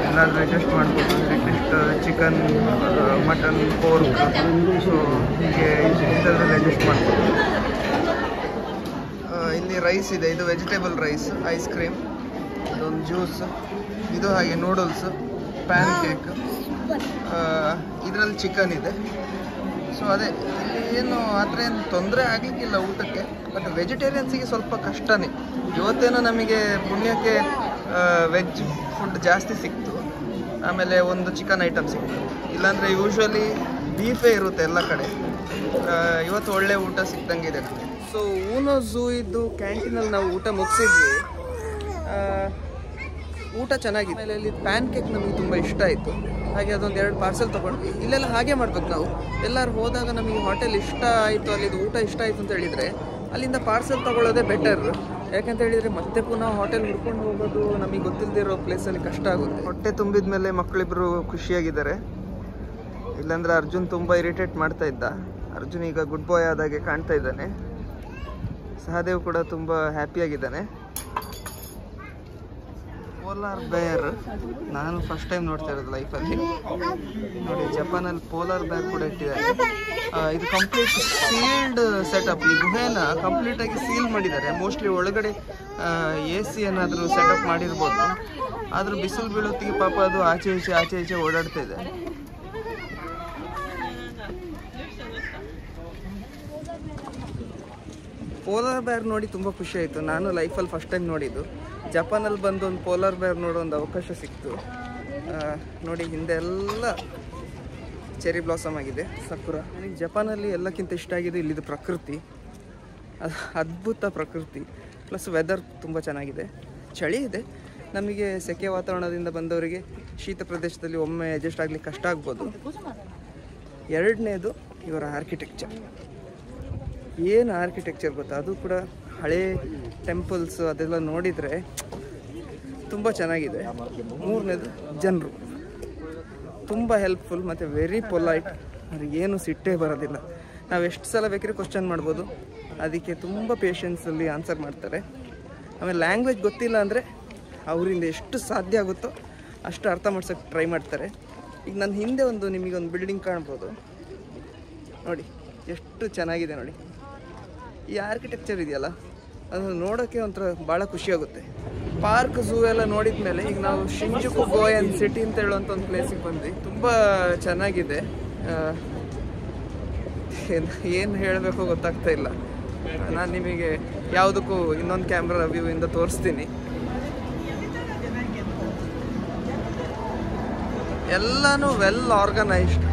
ಎಲ್ಲಾದರೂ ಅಡ್ಜಸ್ಟ್ ಮಾಡ್ಬೋದು. At least chicken, mutton, pork, so ಹೀಗೆ ಇಂಥದ್ರಲ್ಲಿ ಅಡ್ಜಸ್ಟ್ ಮಾಡ್ಬೋದು. ಇಲ್ಲಿ ರೈಸ್ ಇದೆ, ಇದು ವೆಜಿಟೇಬಲ್ ರೈಸ್, ಐಸ್ ಕ್ರೀಮ್, ಇದೊಂದು ಜ್ಯೂಸ್, ಇದು ಹಾಗೆ ನೂಡಲ್ಸ್, ಪ್ಯಾನ್ ಕೇಕ್, ಇದರಲ್ಲಿ ಚಿಕನ್ ಇದೆ. ಸೊ ಅದೇ ಇಲ್ಲಿ ಏನು ಆ ಥರ ಏನು ತೊಂದರೆ ಆಗಲಿಕ್ಕಿಲ್ಲ ಊಟಕ್ಕೆ. ಬಟ್ ವೆಜಿಟೇರಿಯನ್ಸಿಗೆ ಸ್ವಲ್ಪ ಕಷ್ಟನೇ. ಇವತ್ತೇನೋ ನಮಗೆ ಪುಣ್ಯಕ್ಕೆ ವೆಜ್ ಫುಡ್ ಜಾಸ್ತಿ ಸಿಕ್ತು, ಆಮೇಲೆ ಒಂದು ಚಿಕನ್ ಐಟಮ್ ಸಿಕ್ತು. ಇಲ್ಲಾಂದರೆ ಯೂಶ್ವಲಿ ಬೀಫೇ ಇರುತ್ತೆ ಎಲ್ಲ ಕಡೆ. ಇವತ್ತು ಒಳ್ಳೆ ಊಟ ಸಿಕ್ದಂಗಿದೆ ನಮಗೆ. ಸೊ ಊನೋ ಝೂ ಇದ್ದು ಕ್ಯಾಂಟೀನಲ್ಲಿ ನಾವು ಊಟ ಮುಗಿಸಿದ್ವಿ. ಊಟ ಚೆನ್ನಾಗಿದೆ. ಆಮೇಲೆ ಇಲ್ಲಿ ಪ್ಯಾನ್ ಕೇಕ್ ನಮಗೆ ತುಂಬ ಇಷ್ಟ ಆಯಿತು, ಹಾಗೆ ಅದೊಂದು 2 ಪಾರ್ಸೆಲ್ ತೊಗೊಂಡ್ವಿ. ಇಲ್ಲೆಲ್ಲ ಹಾಗೆ ಮಾಡ್ಬೇಕು ನಾವು. ಎಲ್ಲರೂ ಹೋದಾಗ ನಮಗೆ ಹೋಟೆಲ್ ಇಷ್ಟ ಆಯಿತು, ಅಲ್ಲಿದು ಊಟ ಇಷ್ಟ ಆಯಿತು ಅಂತ ಹೇಳಿದರೆ ಅಲ್ಲಿಂದ ಪಾರ್ಸೆಲ್ ತೊಗೊಳ್ಳೋದೇ ಬೆಟರ್. ಯಾಕಂತ ಹೇಳಿದರೆ ಮತ್ತೆ ಪುನಃ ಹೋಟೆಲ್ ಹುಡ್ಕೊಂಡು ಹೋಗೋದು ನಮಗೆ ಗೊತ್ತಿಲ್ಲದೆ ಇರೋ ಪ್ಲೇಸಲ್ಲಿ ಕಷ್ಟ ಆಗುತ್ತೆ. ಹೊಟ್ಟೆ ತುಂಬಿದ ಮೇಲೆ ಮಕ್ಕಳಿಬ್ಬರು ಖುಷಿಯಾಗಿದ್ದಾರೆ. ಇಲ್ಲಾಂದರೆ ಅರ್ಜುನ್ ತುಂಬ ಇರಿಟೇಟ್ ಮಾಡ್ತಾ ಇದ್ದ. ಅರ್ಜುನ್ ಈಗ ಗುಡ್ ಬಾಯ್ ಆದಾಗೆ ಕಾಣ್ತಾ ಇದ್ದಾನೆ. ಸಹದೇವ್ ಕೂಡ ತುಂಬ ಹ್ಯಾಪಿಯಾಗಿದ್ದಾನೆ. ಪೋಲಾರ್ ಬೇರ್ ನಾನು ಫಸ್ಟ್ ಟೈಮ್ ನೋಡ್ತಾ ಇರೋದು ಲೈಫಲ್ಲಿ. ನೋಡಿ, ಜಪಾನಲ್ಲಿ ಪೋಲಾರ್ ಬೇರ್ ಕೂಡ ಇಟ್ಟಿದ್ದಾರೆ. ಇದು ಕಂಪ್ಲೀಟ್ ಸೀಲ್ಡ್ ಸೆಟಪ್. ಈ ಗುಹೆನ ಕಂಪ್ಲೀಟಾಗಿ ಸೀಲ್ ಮಾಡಿದ್ದಾರೆ. ಮೋಸ್ಟ್ಲಿ ಒಳಗಡೆ AC ಏನಾದರೂ ಸೆಟಪ್ ಮಾಡಿರ್ಬೋದು. ಆದರೂ ಬಿಸಿಲು ಬೀಳೋತ್ತಿಗೆ ಪಾಪ ಅದು ಆಚೆ ಈಚೆ ಓಡಾಡ್ತಾ ಇದೆ. ಪೋಲಾರ್ ಬೇರ್ ನೋಡಿ ತುಂಬ ಖುಷಿ ಆಯಿತು. ನಾನು ಲೈಫಲ್ಲಿ ಫಸ್ಟ್ ಟೈಮ್ ನೋಡಿದ್ದು. ಜಪಾನಲ್ಲಿ ಬಂದು ಒಂದು ಪೋಲಾರ್ ಬೇರ್ ನೋಡೋ ಒಂದು ಅವಕಾಶ ಸಿಕ್ತು. ನೋಡಿ, ಹಿಂದೆ ಎಲ್ಲ ಚೆರಿ ಬ್ಲಾಸಮ್ ಆಗಿದೆ, ಸಕುರ. ನನಗೆ ಜಪಾನಲ್ಲಿ ಎಲ್ಲಕ್ಕಿಂತ ಇಷ್ಟ ಆಗಿದೆ ಇಲ್ಲಿದ್ದು ಪ್ರಕೃತಿ. ಅದ್ಭುತ ಪ್ರಕೃತಿ. ಪ್ಲಸ್ ವೆದರ್ ತುಂಬ ಚೆನ್ನಾಗಿದೆ. ಚಳಿ ಇದೆ. ನಮಗೆ ಸೆಕೆ ವಾತಾವರಣದಿಂದ ಬಂದವರಿಗೆ ಶೀತ ಪ್ರದೇಶದಲ್ಲಿ ಒಮ್ಮೆ ಅಡ್ಜಸ್ಟ್ ಆಗಲಿಕ್ಕೆ ಕಷ್ಟ ಆಗ್ಬೋದು. ಎರಡನೇದು ಇವರ ಆರ್ಕಿಟೆಕ್ಚರ್. ಏನು ಆರ್ಕಿಟೆಕ್ಚರ್ ಗೊತ್ತಾ, ಅದು ಕೂಡ ಹಳೇ ಟೆಂಪಲ್ಸು ಅದೆಲ್ಲ ನೋಡಿದರೆ ತುಂಬ ಚೆನ್ನಾಗಿದೆ. ಮೂರನೇದು ಜನರು ತುಂಬ ಹೆಲ್ಪ್ಫುಲ್ ಮತ್ತು ವೆರಿ ಪೊಲೈಟ್. ಅವ್ರಿಗೆ ಏನು ಸಿಟ್ಟೇ ಬರೋದಿಲ್ಲ. ನಾವು ಎಷ್ಟು ಸಲ ಬೇಕಾದ್ರೆ ಕ್ವಶನ್ ಮಾಡ್ಬೋದು, ಅದಕ್ಕೆ ತುಂಬ ಪೇಷನ್ಸಲ್ಲಿ ಆನ್ಸರ್ ಮಾಡ್ತಾರೆ. ಆಮೇಲೆ ಲ್ಯಾಂಗ್ವೇಜ್ ಗೊತ್ತಿಲ್ಲ ಅಂದರೆ ಅವರಿಂದ ಎಷ್ಟು ಸಾಧ್ಯ ಆಗುತ್ತೋ ಅಷ್ಟು ಅರ್ಥ ಮಾಡ್ಸೋಕ್ಕೆ ಟ್ರೈ ಮಾಡ್ತಾರೆ. ಈಗ ನನ್ನ ಹಿಂದೆ ನಿಮಗೊಂದು ಬಿಲ್ಡಿಂಗ್ ಕಾಣ್ಬೋದು ನೋಡಿ, ಎಷ್ಟು ಚೆನ್ನಾಗಿದೆ ನೋಡಿ. ಈ ಆರ್ಕಿಟೆಕ್ಚರ್ ಇದೆಯಲ್ಲ, ಅದು ನೋಡೋಕ್ಕೆ ಒಂಥರ ಭಾಳ ಖುಷಿಯಾಗುತ್ತೆ. ಪಾರ್ಕ್, ಝೂ ಎಲ್ಲ ನೋಡಿದ ಮೇಲೆ ಈಗ ನಾವು ಶಿಂಜುಕು ಗೋಯನ್ ಸಿಟಿ ಅಂತ ಹೇಳುವಂಥ ಒಂದು ಪ್ಲೇಸಿಗೆ ಬಂದ್ವಿ. ತುಂಬ ಚೆನ್ನಾಗಿದೆ. ಏನು ಹೇಳಬೇಕು ಗೊತ್ತಾಗ್ತಾ ಇಲ್ಲ. ನಾನು ನಿಮಗೆ ಯಾವುದಕ್ಕೂ ಇನ್ನೊಂದು ಕ್ಯಾಮ್ರಾ ವ್ಯೂ ಇಂದ ತೋರಿಸ್ತೀನಿ. ಎಲ್ಲನೂ ವೆಲ್ ಆರ್ಗನೈಸ್ಡ್.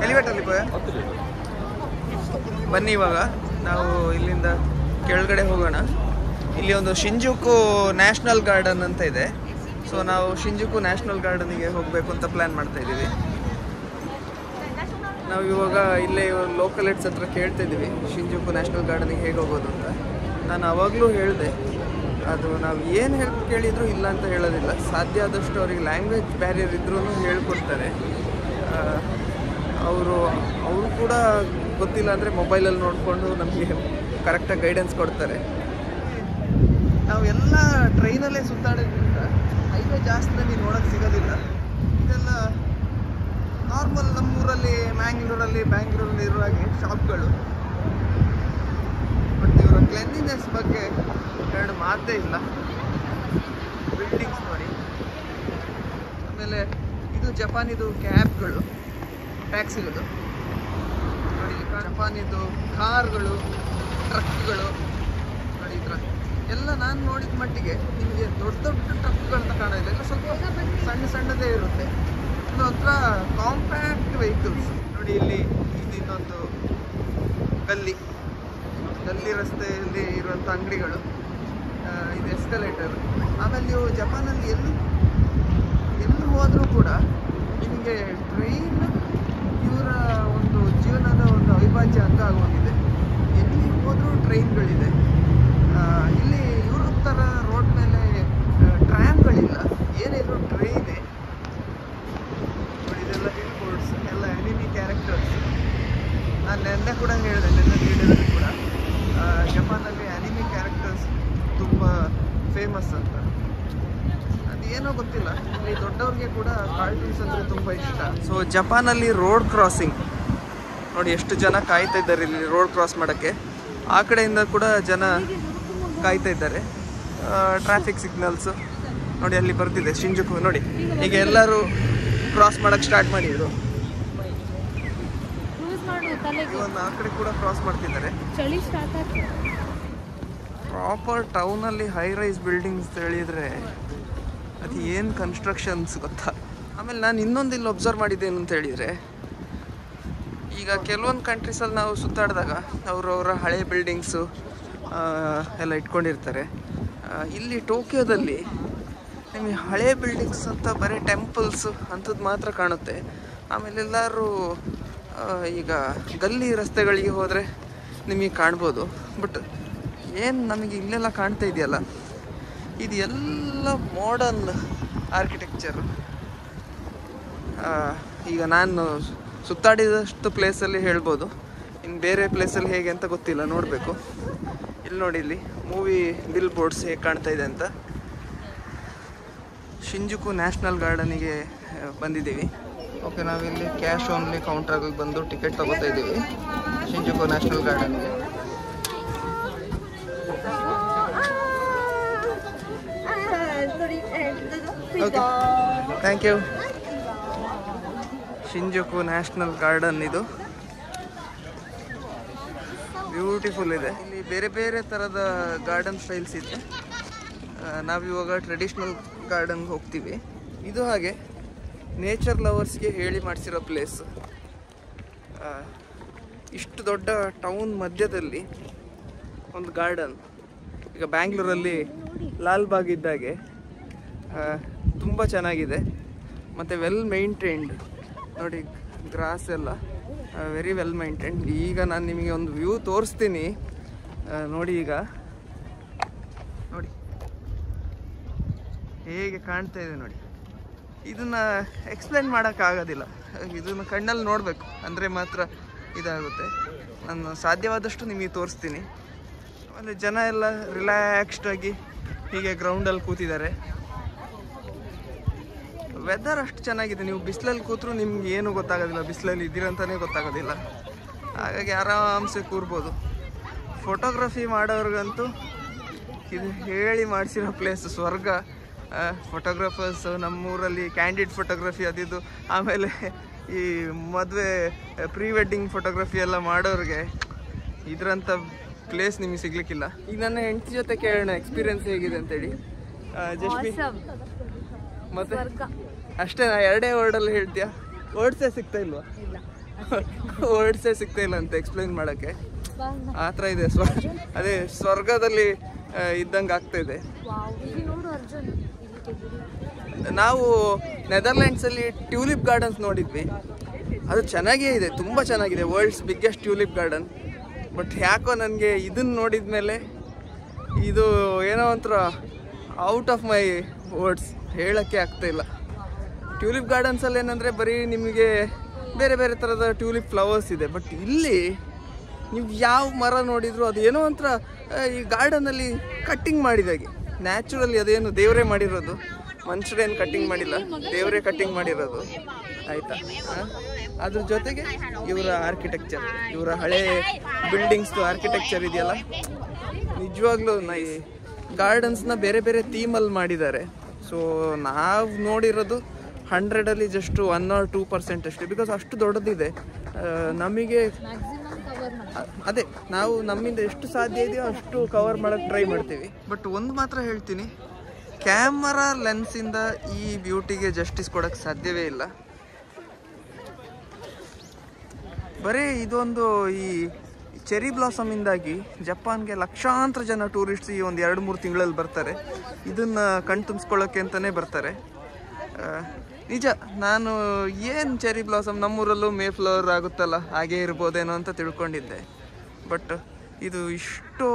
ಎಲಿವೇಟರ್ಲಿ ಬನ್ನಿ, ಇವಾಗ ನಾವು ಇಲ್ಲಿಂದ ಕೆಳಗಡೆ ಹೋಗೋಣ. ಇಲ್ಲಿ ಒಂದು ಶಿಂಜುಕು ನ್ಯಾಷನಲ್ ಗಾರ್ಡನ್ ಅಂತ ಇದೆ. ಸೊ ನಾವು ಶಿಂಜುಕು ನ್ಯಾಷನಲ್ ಗಾರ್ಡನಿಗೆ ಹೋಗಬೇಕು ಅಂತ ಪ್ಲ್ಯಾನ್ ಮಾಡ್ತಾ ಇದ್ದೀವಿ. ನಾವು ಇವಾಗ ಇಲ್ಲೇ ಲೋಕಲ್ ಹೆಡ್ಸ್ ಹತ್ರ ಕೇಳ್ತಾ ಇದ್ದೀವಿ ಶಿಂಜುಕು ನ್ಯಾಷನಲ್ ಗಾರ್ಡನಿಗೆ ಹೇಗೆ ಹೋಗೋದು ಅಂತ. ನಾನು ಆವಾಗಲೂ ಹೇಳಿದೆ, ಅದು ನಾವು ಏನು ಹೆಲ್ಪ್ ಕೇಳಿದರೂ ಇಲ್ಲ ಅಂತ ಹೇಳೋದಿಲ್ಲ. ಸಾಧ್ಯ ಆದಷ್ಟು ಅವ್ರಿಗೆ ಲ್ಯಾಂಗ್ವೇಜ್ ಬ್ಯಾರಿಯರ್ ಇದ್ರೂ ಹೇಳ್ಕೊಡ್ತಾರೆ. ಅವರು ಕೂಡ ಗೊತ್ತಿಲ್ಲ ಅಂದರೆ ಮೊಬೈಲಲ್ಲಿ ನೋಡಿಕೊಂಡು ನಮಗೆ ಕರೆಕ್ಟಾಗಿ ಗೈಡೆನ್ಸ್ ಕೊಡ್ತಾರೆ. ನಾವೆಲ್ಲ ಟ್ರೈನಲ್ಲೇ ಸುತ್ತಾಡೋದ್ರಿಂದ ಹೈವೇ ಜಾಸ್ತಿ ನಮಗೆ ನೋಡೋಕ್ಕೆ ಸಿಗೋದಿಲ್ಲ. ಇದೆಲ್ಲ ನಾರ್ಮಲ್ ನಮ್ಮೂರಲ್ಲಿ ಬ್ಯಾಂಗ್ಳೂರಲ್ಲಿ ಇರೋ ಹಾಗೆ ಶಾಪ್ಗಳು. ಬಟ್ ಇವರ ಕ್ಲೆನ್ಲಿನೆಸ್ ಬಗ್ಗೆ ಎರಡು ಮಾತೇ ಇಲ್ಲ. ಬಿಲ್ಡಿಂಗ್ಸ್ ನೋಡಿ. ಆಮೇಲೆ ಇದು ಜಪಾನಿದು ಕ್ಯಾಬ್ಗಳು, ಟ್ಯಾಕ್ಸಿಗಳು ನೋಡಿ. ಜಪಾನಿದು ಕಾರ್ಗಳು, ಟ್ರಕ್ಗಳು ನೋಡಿ. ಈ ಥರ ಎಲ್ಲ ನಾನು ನೋಡಿದ ಮಟ್ಟಿಗೆ ನಿಮಗೆ ದೊಡ್ಡ ಟ್ರಕ್ಗಳಂತ ಕಾಣೋದಿಲ್ಲ. ಎಲ್ಲ ಸ್ವಲ್ಪ ಸಣ್ಣದೇ ಇರುತ್ತೆ. ಒಂಥರ ಕಾಂಪ್ಯಾಕ್ಟ್ ವೆಹಿಕಲ್ಸ್ ನೋಡಿ. ಇಲ್ಲಿ ಇದು ಇನ್ನೊಂದು ಗಲ್ಲಿ ರಸ್ತೆಯಲ್ಲಿ ಇರುವಂಥ ಅಂಗಡಿಗಳು. ಇದು ಎಸ್ಕಲೇಟರ್. ಆಮೇಲೆ ನೀವು ಜಪಾನಲ್ಲಿ ಎಲ್ಲಿ ಹೋದರೂ ಕೂಡ ನಿಮಗೆ ಟ್ರೈನ್ ಇವರ ಒಂದು ಜೀವನದ ಒಂದು ಅವಿಭಾಜ್ಯ ಅಂಗ ಆಗೋಗಿದೆ. ಎಲ್ಲಿ ಹೋದರೂ ಟ್ರೈನ್ಗಳಿದೆ. ಇಲ್ಲಿ ಇವ್ರ ಥರ ರೋಡ್ ಮೇಲೆ ಟ್ರ್ಯಾಮ್ಗಳಿಲ್ಲ, ಏನಿದ್ರು ಟ್ರೈನೇ. ಇದೆಲ್ಲ ಹಿಲ್ ಬೋರ್ಡ್ಸ್, ಎಲ್ಲ ಎನಿಮಿ ಕ್ಯಾರೆಕ್ಟರ್ಸ್. ನಾನು ನೆನ್ನೆ ಕೂಡ ಹೇಳಿದೆ, ನೆನ್ನೆ ವಿಡಿಯೋದಲ್ಲಿ ಕೂಡ ಜಪಾನಲ್ಲಿ ಅನಿಮಿ ಕ್ಯಾರೆಕ್ಟರ್ಸ್ ತುಂಬ ಫೇಮಸ್ ಅಂತ. ಅದೇನೋ ಗೊತ್ತಿಲ್ಲ, ಇಲ್ಲಿ ದೊಡ್ಡವ್ರಿಗೆ ಕೂಡ ಕಾರ್ಟೂನ್ಸ್ ಅಂದರೆ ತುಂಬ ಇಷ್ಟ. ಸೊ ಜಪಾನಲ್ಲಿ ರೋಡ್ ಕ್ರಾಸಿಂಗ್ ನೋಡಿ, ಎಷ್ಟು ಜನ ಕಾಯ್ತಾ ಇದ್ದಾರೆ ಇಲ್ಲಿ ರೋಡ್ ಕ್ರಾಸ್ ಮಾಡೋಕ್ಕೆ. ಆ ಕಡೆಯಿಂದ ಕೂಡ ಜನ ಕಾಯ್ತಾ ಇದ್ದಾರೆ. ಟ್ರಾಫಿಕ್ ಸಿಗ್ನಲ್ಸು ನೋಡಿ ಅಲ್ಲಿ ಬರ್ತಿದೆ ಶಿಂಜುಕು ನೋಡಿ. ಈಗ ಎಲ್ಲರೂ ಕ್ರಾಸ್ ಮಾಡೋಕ್ಕೆ ಸ್ಟಾರ್ಟ್ ಮಾಡಿದ್ರು. ಒಂದು ಆ ಕಡೆ ಕೂಡ ಕ್ರಾಸ್ ಮಾಡ್ತಿದ್ದಾರೆ. ಪ್ರಾಪರ್ ಟೌನಲ್ಲಿ ಹೈ ರೈಸ್ ಬಿಲ್ಡಿಂಗ್ಸ್ ಹೇಳಿದರೆ ಅದು ಏನು ಕನ್ಸ್ಟ್ರಕ್ಷನ್ಸ್ ಗೊತ್ತಾ. ಆಮೇಲೆ ನಾನು ಇನ್ನೊಂದು ಇಲ್ಲಿ ಒಬ್ಸರ್ವ್ ಮಾಡಿದ್ದೇನು ಅಂತ ಹೇಳಿದರೆ, ಈಗ ಕೆಲವೊಂದು ಕಂಟ್ರೀಸಲ್ಲಿ ನಾವು ಸುತ್ತಾಡಿದಾಗ ಅವರವರ ಹಳೆ ಬಿಲ್ಡಿಂಗ್ಸು ಎಲ್ಲ ಇಟ್ಕೊಂಡಿರ್ತಾರೆ. ಇಲ್ಲಿ ಟೋಕಿಯೋದಲ್ಲಿ ನಿಮಗೆ ಹಳೆ ಬಿಲ್ಡಿಂಗ್ಸ್ ಅಂತ ಬರೀ ಟೆಂಪಲ್ಸು ಅಂಥದ್ದು ಮಾತ್ರ ಕಾಣುತ್ತೆ. ಆಮೇಲೆ ಎಲ್ಲರೂ ಈಗ ಗಲ್ಲಿ ರಸ್ತೆಗಳಿಗೆ ಹೋದರೆ ನಿಮಗೆ ಕಾಣ್ಬೋದು. ಬಟ್ ಏನು ನಮಗೆ ಇಲ್ಲೆಲ್ಲ ಕಾಣ್ತಾ ಇದೆಯಲ್ಲ, ಇದು ಎಲ್ಲ ಮಾಡರ್ನ್ ಆರ್ಕಿಟೆಕ್ಚರು. ಈಗ ನಾನು ಸುತ್ತಾಡಿದಷ್ಟು ಪ್ಲೇಸಲ್ಲಿ ಹೇಳ್ಬೋದು, ಇನ್ನು ಬೇರೆ ಪ್ಲೇಸಲ್ಲಿ ಹೇಗೆ ಅಂತ ಗೊತ್ತಿಲ್ಲ, ನೋಡಬೇಕು. ಇಲ್ಲಿ ನೋಡಿ, ಇಲ್ಲಿ ಮೂವಿ ಬಿಲ್ ಬೋರ್ಡ್ಸ್ ಹೇಗೆ ಕಾಣ್ತಾ ಇದೆ ಅಂತ. ಶಿಂಜುಕು ನ್ಯಾಷನಲ್ ಗಾರ್ಡನಿಗೆ ಬಂದಿದ್ದೀವಿ. ಓಕೆ, ನಾವಿಲ್ಲಿ ಕ್ಯಾಶ್ ಓನ್ಲಿ ಕೌಂಟ್ರಾಗಿ ಬಂದು ಟಿಕೆಟ್ ತಗೋತಾ ಇದ್ದೀವಿ ಶಿಂಜುಕು ನ್ಯಾಷನಲ್ ಗಾರ್ಡನ್ಗೆ. Okay, thank you. Shinjuku national garden ಇದು ಬ್ಯೂಟಿಫುಲ್ ಇದೆ. ಇಲ್ಲಿ ಬೇರೆ ಬೇರೆ ಥರದ ಗಾರ್ಡನ್ ಸ್ಟೈಲ್ಸ್ ಇದೆ. ನಾವಿವಾಗ ಟ್ರೆಡಿಷ್ನಲ್ ಗಾರ್ಡನ್ಗೆ ಹೋಗ್ತೀವಿ. ಇದು ಹಾಗೆ ನೇಚರ್ ಲವರ್ಸ್ಗೆ ಹೇಳಿ ಮಾಡಿಸಿರೋ ಪ್ಲೇಸ್. ಇಷ್ಟು ದೊಡ್ಡ ಟೌನ್ ಮಧ್ಯದಲ್ಲಿ ಒಂದು ಗಾರ್ಡನ್. ಈಗ ಬ್ಯಾಂಗ್ಳೂರಲ್ಲಿ ಲಾಲ್ಬಾಗ್ ಇದ್ದಾಗೆ ತುಂಬ ಚೆನ್ನಾಗಿದೆ ಮತ್ತು ವೆಲ್ ಮೈಂಟೈನ್ಡ್. ನೋಡಿ, ಗ್ರಾಸ್ ಎಲ್ಲ ವೆರಿ ವೆಲ್ ಮೈಂಟೈನ್ಡ್. ಈಗ ನಾನು ನಿಮಗೆ ಒಂದು ವ್ಯೂ ತೋರಿಸ್ತೀನಿ ನೋಡಿ. ಈಗ ನೋಡಿ ಹೇಗೆ ಕಾಣ್ತಾ ಇದೆ ನೋಡಿ. ಇದನ್ನು ಎಕ್ಸ್ಪ್ಲೇನ್ ಮಾಡೋಕ್ಕಾಗೋದಿಲ್ಲ, ಇದನ್ನು ಕಣ್ಣಲ್ಲಿ ನೋಡಬೇಕು ಅಂದರೆ ಮಾತ್ರ ಇದಾಗುತ್ತೆ. ನಾನು ಸಾಧ್ಯವಾದಷ್ಟು ನಿಮಗೆ ತೋರಿಸ್ತೀನಿ. ಆಮೇಲೆ ಜನ ಎಲ್ಲ ರಿಲ್ಯಾಕ್ಸ್ಡಾಗಿ ಹೀಗೆ ಗ್ರೌಂಡಲ್ಲಿ ಕೂತಿದ್ದಾರೆ. ವೆದರ್ ಅಷ್ಟು ಚೆನ್ನಾಗಿದೆ, ನೀವು ಬಿಸಿಲಲ್ಲಿ ಕೂತ್ರೂ ನಿಮ್ಗೆ ಏನೂ ಗೊತ್ತಾಗೋದಿಲ್ಲ, ಬಿಸಿಲಲ್ಲಿ ಇದ್ದೀರಂತಲೇ ಗೊತ್ತಾಗೋದಿಲ್ಲ. ಹಾಗಾಗಿ ಆರಾಮ್ಸೆ ಕೂರ್ಬೋದು. ಫೋಟೋಗ್ರಫಿ ಮಾಡೋರ್ಗಂತೂ ಇದು ಹೇಳಿ ಮಾಡಿಸಿರೋ ಪ್ಲೇಸ್ ಸ್ವರ್ಗ. ಫೋಟೋಗ್ರಾಫರ್ಸ್ ನಮ್ಮೂರಲ್ಲಿ ಕ್ಯಾಂಡಿಡ್ ಫೋಟೋಗ್ರಫಿ ಅದಿದ್ದು, ಆಮೇಲೆ ಈ ಮದುವೆ ಪ್ರೀ ವೆಡ್ಡಿಂಗ್ ಫೋಟೋಗ್ರಫಿ ಎಲ್ಲ ಮಾಡೋರಿಗೆ ಇದರಂಥ ಪ್ಲೇಸ್ ನಿಮಗೆ ಸಿಗ್ಲಿಕ್ಕಿಲ್ಲ. ಈಗ ನನ್ನ ಹೆಂಡತಿ ಜೊತೆ ಕೇಳೋಣ ಎಕ್ಸ್ಪೀರಿಯನ್ಸ್ ಹೇಗಿದೆ ಅಂತೇಳಿ. ಜಸ್ಟ್ ಮತ್ತೆ ಅಷ್ಟೇ, ನಾ ಎರಡೇ ವರ್ಡಲ್ಲಿ ಹೇಳ್ತೀಯಾ? ವರ್ಡ್ಸೇ ಸಿಗ್ತಾ ಇಲ್ವಾ? ವರ್ಡ್ಸೇ ಸಿಗ್ತಾ ಇಲ್ಲ ಅಂತ ಎಕ್ಸ್ಪ್ಲೈನ್ ಮಾಡೋಕ್ಕೆ. ಆ ಥರ ಇದೆ. ಅದೇ ಸ್ವರ್ಗದಲ್ಲಿ ಇದ್ದಂಗೆ ಆಗ್ತಾ ಇದೆ. ನಾವು ನೆದರ್ಲ್ಯಾಂಡ್ಸಲ್ಲಿ ಟ್ಯೂಲಿಪ್ ಗಾರ್ಡನ್ಸ್ ನೋಡಿದ್ವಿ, ಅದು ಚೆನ್ನಾಗೇ ಇದೆ, ತುಂಬ ಚೆನ್ನಾಗಿದೆ, world's biggest tulip garden. But ಯಾಕೋ ನನಗೆ ಇದನ್ನು ನೋಡಿದ ಮೇಲೆ ಇದು ಏನೋ ಒಂಥರ ಔಟ್ ಆಫ್ ಮೈ ವರ್ಡ್ಸ್, ಹೇಳೋಕ್ಕೆ ಆಗ್ತಾಯಿಲ್ಲ. ಟ್ಯೂಲಿಪ್ ಗಾರ್ಡನ್ಸಲ್ಲಿ ಏನಂದರೆ ಬರೀ ನಿಮಗೆ ಬೇರೆ ಬೇರೆ ಥರದ ಟ್ಯೂಲಿಪ್ ಫ್ಲವರ್ಸ್ ಇದೆ. ಬಟ್ ಇಲ್ಲಿ ನೀವು ಯಾವ ಮರ ನೋಡಿದ್ರು ಅದು ಏನೋ ಒಂಥರ ಈ ಗಾರ್ಡನಲ್ಲಿ ಕಟ್ಟಿಂಗ್ ಮಾಡಿದಾಗೆ, ನ್ಯಾಚುರಲಿ. ಅದೇನು ದೇವರೇ ಮಾಡಿರೋದು, ಮನುಷ್ಯರೇನು ಕಟ್ಟಿಂಗ್ ಮಾಡಿಲ್ಲ, ದೇವರೇ ಕಟ್ಟಿಂಗ್ ಮಾಡಿರೋದು, ಆಯಿತಾ? ಅದ್ರ ಜೊತೆಗೆ ಇವರ ಆರ್ಕಿಟೆಕ್ಚರ್, ಇವರ ಹಳೆ ಬಿಲ್ಡಿಂಗ್ಸ್ದು ಆರ್ಕಿಟೆಕ್ಚರ್ ಇದೆಯಲ್ಲ, ನಿಜವಾಗ್ಲೂ ಈ ಗಾರ್ಡನ್ಸ್ನ ಬೇರೆ ಬೇರೆ ಥೀಮಲ್ಲಿ ಮಾಡಿದ್ದಾರೆ. ಸೊ ನಾವು ನೋಡಿರೋದು 100ಅಲ್ಲಿ ಜಸ್ಟ್ 1 or 2% ಅಷ್ಟೇ, ಬಿಕಾಸ್ ಅಷ್ಟು ದೊಡ್ಡದಿದೆ. ನಮಗೆ ಅದೇ ನಾವು ನಮ್ಮಿಂದ ಎಷ್ಟು ಸಾಧ್ಯ ಇದೆಯೋ ಅಷ್ಟು ಕವರ್ ಮಾಡೋಕ್ಕೆ ಟ್ರೈ ಮಾಡ್ತೀವಿ. ಬಟ್ ಒಂದು ಮಾತ್ರ ಹೇಳ್ತೀನಿ, ಕ್ಯಾಮರಾ ಲೆನ್ಸಿಂದ ಈ ಬ್ಯೂಟಿಗೆ ಜಸ್ಟಿಸ್ ಕೊಡೋಕ್ಕೆ ಸಾಧ್ಯವೇ ಇಲ್ಲ. ಬರೀ ಇದೊಂದು ಈ ಚೆರಿ ಬ್ಲಾಸಮಿಂದಾಗಿ ಜಪಾನ್ಗೆ ಲಕ್ಷಾಂತರ ಜನ ಟೂರಿಸ್ಟ್ಸ್ ಈ ಒಂದು 2-3 ತಿಂಗಳಲ್ಲಿ ಬರ್ತಾರೆ. ಇದನ್ನು ಕಣ್ತುಂಬಿಸ್ಕೊಳ್ಳೋಕ್ಕೆ ಅಂತಲೇ ಬರ್ತಾರೆ. ನಿಜ, ನಾನು ಏನು ಚೆರಿ ಬ್ಲಾಸಮ್ ನಮ್ಮೂರಲ್ಲೂ ಮೇ ಫ್ಲವರ್ ಆಗುತ್ತಲ್ಲ ಹಾಗೇ ಇರ್ಬೋದೇನೋ ಅಂತ ತಿಳ್ಕೊಂಡಿದ್ದೆ. ಬಟ್ ಇದು ಇಷ್ಟು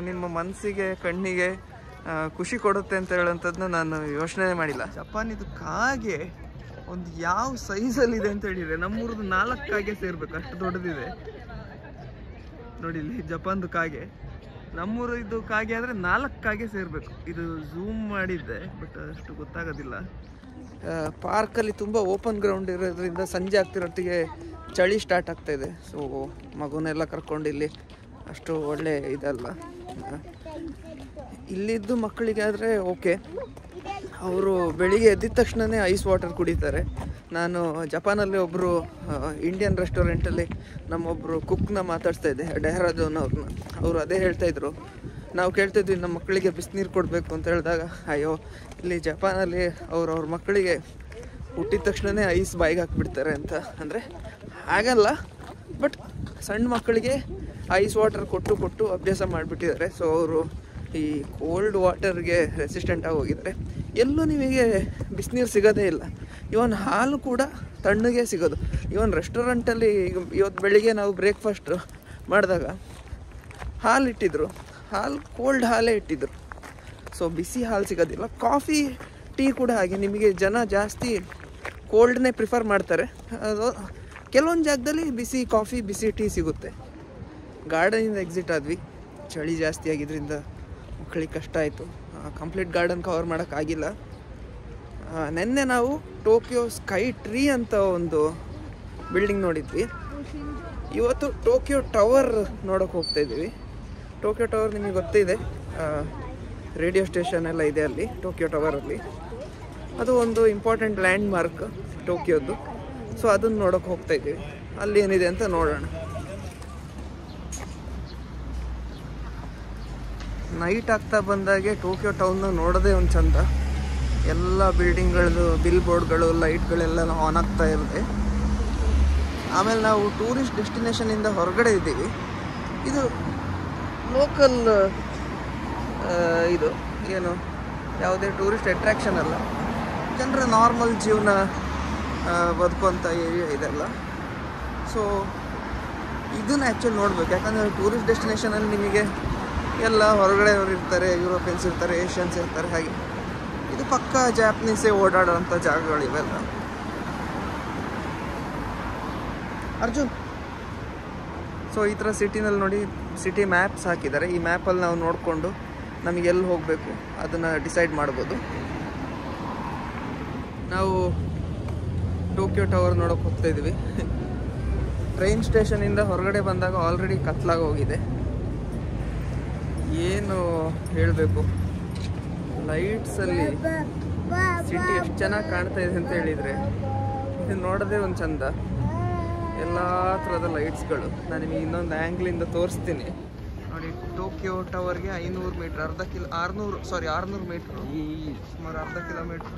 ನಿಮ್ಮ ಮನಸ್ಸಿಗೆ ಕಣ್ಣಿಗೆ ಖುಷಿ ಕೊಡುತ್ತೆ ಅಂತ ಹೇಳೋಂಥದ್ದನ್ನ ನಾನು ಯೋಚನೆ ಮಾಡಿಲ್ಲ. ಜಪಾನಿದು ಕಾಗೆ ಒಂದು ಯಾವ ಸೈಜಲ್ಲಿದೆ ಅಂತ ಹೇಳಿದರೆ ನಮ್ಮೂರದ್ದು 4 ಕಾಗೆ ಸೇರ್ಬೇಕು, ಅಷ್ಟು ದೊಡ್ಡದಿದೆ ನೋಡಿ. ಇಲ್ಲಿ ಜಪಾನ್ದು ಕಾಗೆ, ನಮ್ಮೂರದ್ದು ಕಾಗೆ ಆದರೆ 4 ಕಾಗೆ ಸೇರಬೇಕು. ಇದು ಝೂಮ್ ಮಾಡಿದ್ದೆ, ಬಟ್ ಅಷ್ಟು ಗೊತ್ತಾಗೋದಿಲ್ಲ. ಪಾರ್ಕಲ್ಲಿ ತುಂಬ ಓಪನ್ ಗ್ರೌಂಡ್ ಇರೋದ್ರಿಂದ ಸಂಜೆ ಆಗ್ತಿರೋತ್ತಿಗೆ ಚಳಿ ಸ್ಟಾರ್ಟ್ ಆಗ್ತಾಯಿದೆ. ಸೊ ಮಗುನೆಲ್ಲ ಕರ್ಕೊಂಡು ಇಲ್ಲಿ ಅಷ್ಟು ಒಳ್ಳೆ ಇದಲ್ಲ. ಇಲ್ಲಿದ್ದು ಮಕ್ಕಳಿಗೆ ಆದರೆ ಓಕೆ, ಅವರು ಬೆಳಿಗ್ಗೆ ಎದ್ದಿದ ತಕ್ಷಣವೇ ಐಸ್ ವಾಟರ್ ಕುಡಿತಾರೆ. ನಾನು ಜಪಾನಲ್ಲಿ ಒಬ್ಬರು ಇಂಡಿಯನ್ ರೆಸ್ಟೋರೆಂಟಲ್ಲಿ ನಮ್ಮೊಬ್ಬರು ಕುಕ್ನ ಮಾತಾಡ್ತಾ ಇದ್ದೆ, ಡೆಹ್ರಾಡೂನ್ ಅವ್ರನ್ನ. ಅವರು ಅದೇ ಹೇಳ್ತಾಯಿದ್ರು, ನಾವು ಕೇಳ್ತಿದ್ವಿ ನಮ್ಮ ಮಕ್ಕಳಿಗೆ ಬಿಸಿನೀರು ಕೊಡಬೇಕು ಅಂತ ಹೇಳಿದಾಗ, ಅಯ್ಯೋ ಇಲ್ಲಿ ಜಪಾನಲ್ಲಿ ಅವ್ರ ಮಕ್ಕಳಿಗೆ ಹುಟ್ಟಿದ ತಕ್ಷಣವೇ ಐಸ್ ಬಾಯಿಗೆ ಹಾಕ್ಬಿಡ್ತಾರೆ ಅಂತ. ಅಂದರೆ ಆಗಲ್ಲ, ಬಟ್ ಸಣ್ಣ ಮಕ್ಕಳಿಗೆ ಐಸ್ ವಾಟರ್ ಕೊಟ್ಟು ಅಭ್ಯಾಸ ಮಾಡಿಬಿಟ್ಟಿದ್ದಾರೆ. ಸೊ ಅವರು ಈ ಕೋಲ್ಡ್ ವಾಟರ್ಗೆ ರೆಸಿಸ್ಟೆಂಟ್ ಆಗಿ ಹೋಗಿದ್ದಾರೆ. ಎಲ್ಲೂ ನಿಮಗೆ ಬಿಸಿನೀರು ಸಿಗೋದೇ ಇಲ್ಲ. ಇವನ್ ಹಾಲು ಕೂಡ ತಣ್ಣಗೆ ಸಿಗೋದು. ಇವನ್ ರೆಸ್ಟೋರೆಂಟಲ್ಲಿ ಇವತ್ತು ಬೆಳಿಗ್ಗೆ ನಾವು ಬ್ರೇಕ್ಫಾಸ್ಟ್ ಮಾಡಿದಾಗ ಹಾಲು ಇಟ್ಟಿದ್ರು, ಹಾಲು ಕೋಲ್ಡ್ ಹಾಲೇ ಇಟ್ಟಿದ್ರು. ಸೊ ಬಿಸಿ ಹಾಲು ಸಿಗೋದಿಲ್ಲ. ಕಾಫಿ ಟೀ ಕೂಡ ಹಾಗೆ, ನಿಮಗೆ ಜನ ಜಾಸ್ತಿ ಕೋಲ್ಡ್ನೇ ಪ್ರಿಫರ್ ಮಾಡ್ತಾರೆ. ಅದು ಕೆಲವೊಂದು ಜಾಗದಲ್ಲಿ ಬಿಸಿ ಕಾಫಿ ಬಿಸಿ ಟೀ ಸಿಗುತ್ತೆ. ಗಾರ್ಡನಿಂದ ಎಕ್ಸಿಟ್ ಆದ್ವಿ, ಚಳಿ ಜಾಸ್ತಿ ಆಗಿದ್ದರಿಂದ ಮಕ್ಕಳಿಗೆ ಕಷ್ಟ ಆಯಿತು. ಕಂಪ್ಲೀಟ್ ಗಾರ್ಡನ್ ಕವರ್ ಮಾಡೋಕ್ಕಾಗಿಲ್ಲ. ನೆನ್ನೆ ನಾವು ಟೋಕಿಯೋ ಸ್ಕೈ ಟ್ರೀ ಅಂತ ಒಂದು ಬಿಲ್ಡಿಂಗ್ ನೋಡಿದ್ವಿ. ಇವತ್ತು ಟೋಕಿಯೋ ಟವರ್ ನೋಡೋಕೆ ಹೋಗ್ತಾ ಇದ್ದೀವಿ. ಟೋಕಿಯೋ ಟವರ್ ನಿಮಗೆ ಗೊತ್ತಿದೆ, ರೇಡಿಯೋ ಸ್ಟೇಷನ್ ಎಲ್ಲ ಇದೆ ಅಲ್ಲಿ ಟೋಕಿಯೋ ಟವರಲ್ಲಿ. ಅದು ಒಂದು ಇಂಪಾರ್ಟೆಂಟ್ ಲ್ಯಾಂಡ್ ಮಾರ್ಕ್ ಟೋಕಿಯೋದು. ಸೊ ಅದನ್ನು ನೋಡೋಕೆ ಹೋಗ್ತಾ ಇದ್ದೀವಿ. ಅಲ್ಲಿ ಏನಿದೆ ಅಂತ ನೋಡೋಣ. ನೈಟ್ ಆಗ್ತಾ ಬಂದಾಗೆ ಟೋಕಿಯೋ ಟೌನ್ನ ನೋಡೋದೇ ಒಂದು ಚಂದ. ಎಲ್ಲ ಬಿಲ್ಡಿಂಗ್ಗಳದ್ದು ಬಿಲ್ ಬೋರ್ಡ್ಗಳು ಲೈಟ್ಗಳೆಲ್ಲ ಆನ್ ಆಗ್ತಾ ಇರುತ್ತೆ. ಆಮೇಲೆ ನಾವು ಟೂರಿಸ್ಟ್ ಡೆಸ್ಟಿನೇಷನಿಂದ ಹೊರಗಡೆ ಇದ್ದೀವಿ. ಇದು ಲೋಕಲ್, ಇದು ಏನು ಯಾವುದೇ ಟೂರಿಸ್ಟ್ ಅಟ್ರಾಕ್ಷನ್ ಅಲ್ಲ, ಜನರ ನಾರ್ಮಲ್ ಜೀವನ ಬದುಕುವಂಥ ಏರಿಯಾ ಇದೆಲ್ಲ. ಸೊ ಇದನ್ನ ಆ್ಯಕ್ಚುಲಿ ನೋಡ್ಬೇಕು. ಯಾಕಂದರೆ ಟೂರಿಸ್ಟ್ ಡೆಸ್ಟಿನೇಷನಲ್ಲಿ ನಿಮಗೆ ಎಲ್ಲ ಹೊರಗಡೆಯವರು ಇರ್ತಾರೆ, ಯುರೋಪಿಯನ್ಸ್ ಇರ್ತಾರೆ, ಏಷ್ಯನ್ಸ್ ಇರ್ತಾರೆ. ಹಾಗೆ ಇದು ಪಕ್ಕ ಜಾಪನೀಸೇ ಓಡಾಡೋಂಥ ಜಾಗಗಳಿವೆಲ್ಲ. ಅರ್ಜುನ್, ಸೊ ಈ ಥರ ಸಿಟಿನಲ್ಲಿ ನೋಡಿ ಸಿಟಿ ಮ್ಯಾಪ್ಸ್ ಹಾಕಿದ್ದಾರೆ. ಈ ಮ್ಯಾಪಲ್ಲಿ ನಾವು ನೋಡಿಕೊಂಡು ನಮಗೆ ಎಲ್ಲಿ ಹೋಗಬೇಕು ಅದನ್ನು ಡಿಸೈಡ್ ಮಾಡ್ಬೋದು. ನಾವು ಟೋಕಿಯೋ ಟವರ್ ನೋಡೋಕೆ ಹೋಗ್ತಾ ಇದ್ದೀವಿ. ಟ್ರೈನ್ ಸ್ಟೇಷನಿಂದ ಹೊರಗಡೆ ಬಂದಾಗ ಆಲ್ರೆಡಿ ಕತ್ಲಾಗಿ ಹೋಗಿದೆ. ಏನು ಹೇಳಬೇಕು, ಲೈಟ್ಸಲ್ಲಿ ಸಿಟಿ ಎಷ್ಟು ಚೆನ್ನಾಗಿ ಕಾಣ್ತಾ ಇದೆ ಅಂತ ಹೇಳಿದರೆ ಇದು ನೋಡೋದೇ ಒಂದು ಚಂದ. ಎಲ್ಲ ಥರದ ಲೈಟ್ಸ್ಗಳು. ನಾನು ನಿಮಗೆ ಇನ್ನೊಂದು ಆ್ಯಂಗ್ಲಿಂದ ತೋರಿಸ್ತೀನಿ ನೋಡಿ. ಟೋಕಿಯೋ ಟವರ್ಗೆ 500 ಮೀಟ್ರ್, 600 ಮೀಟ್ರು, ಸುಮಾರು ಅರ್ಧ ಕಿಲೋಮೀಟ್ರ್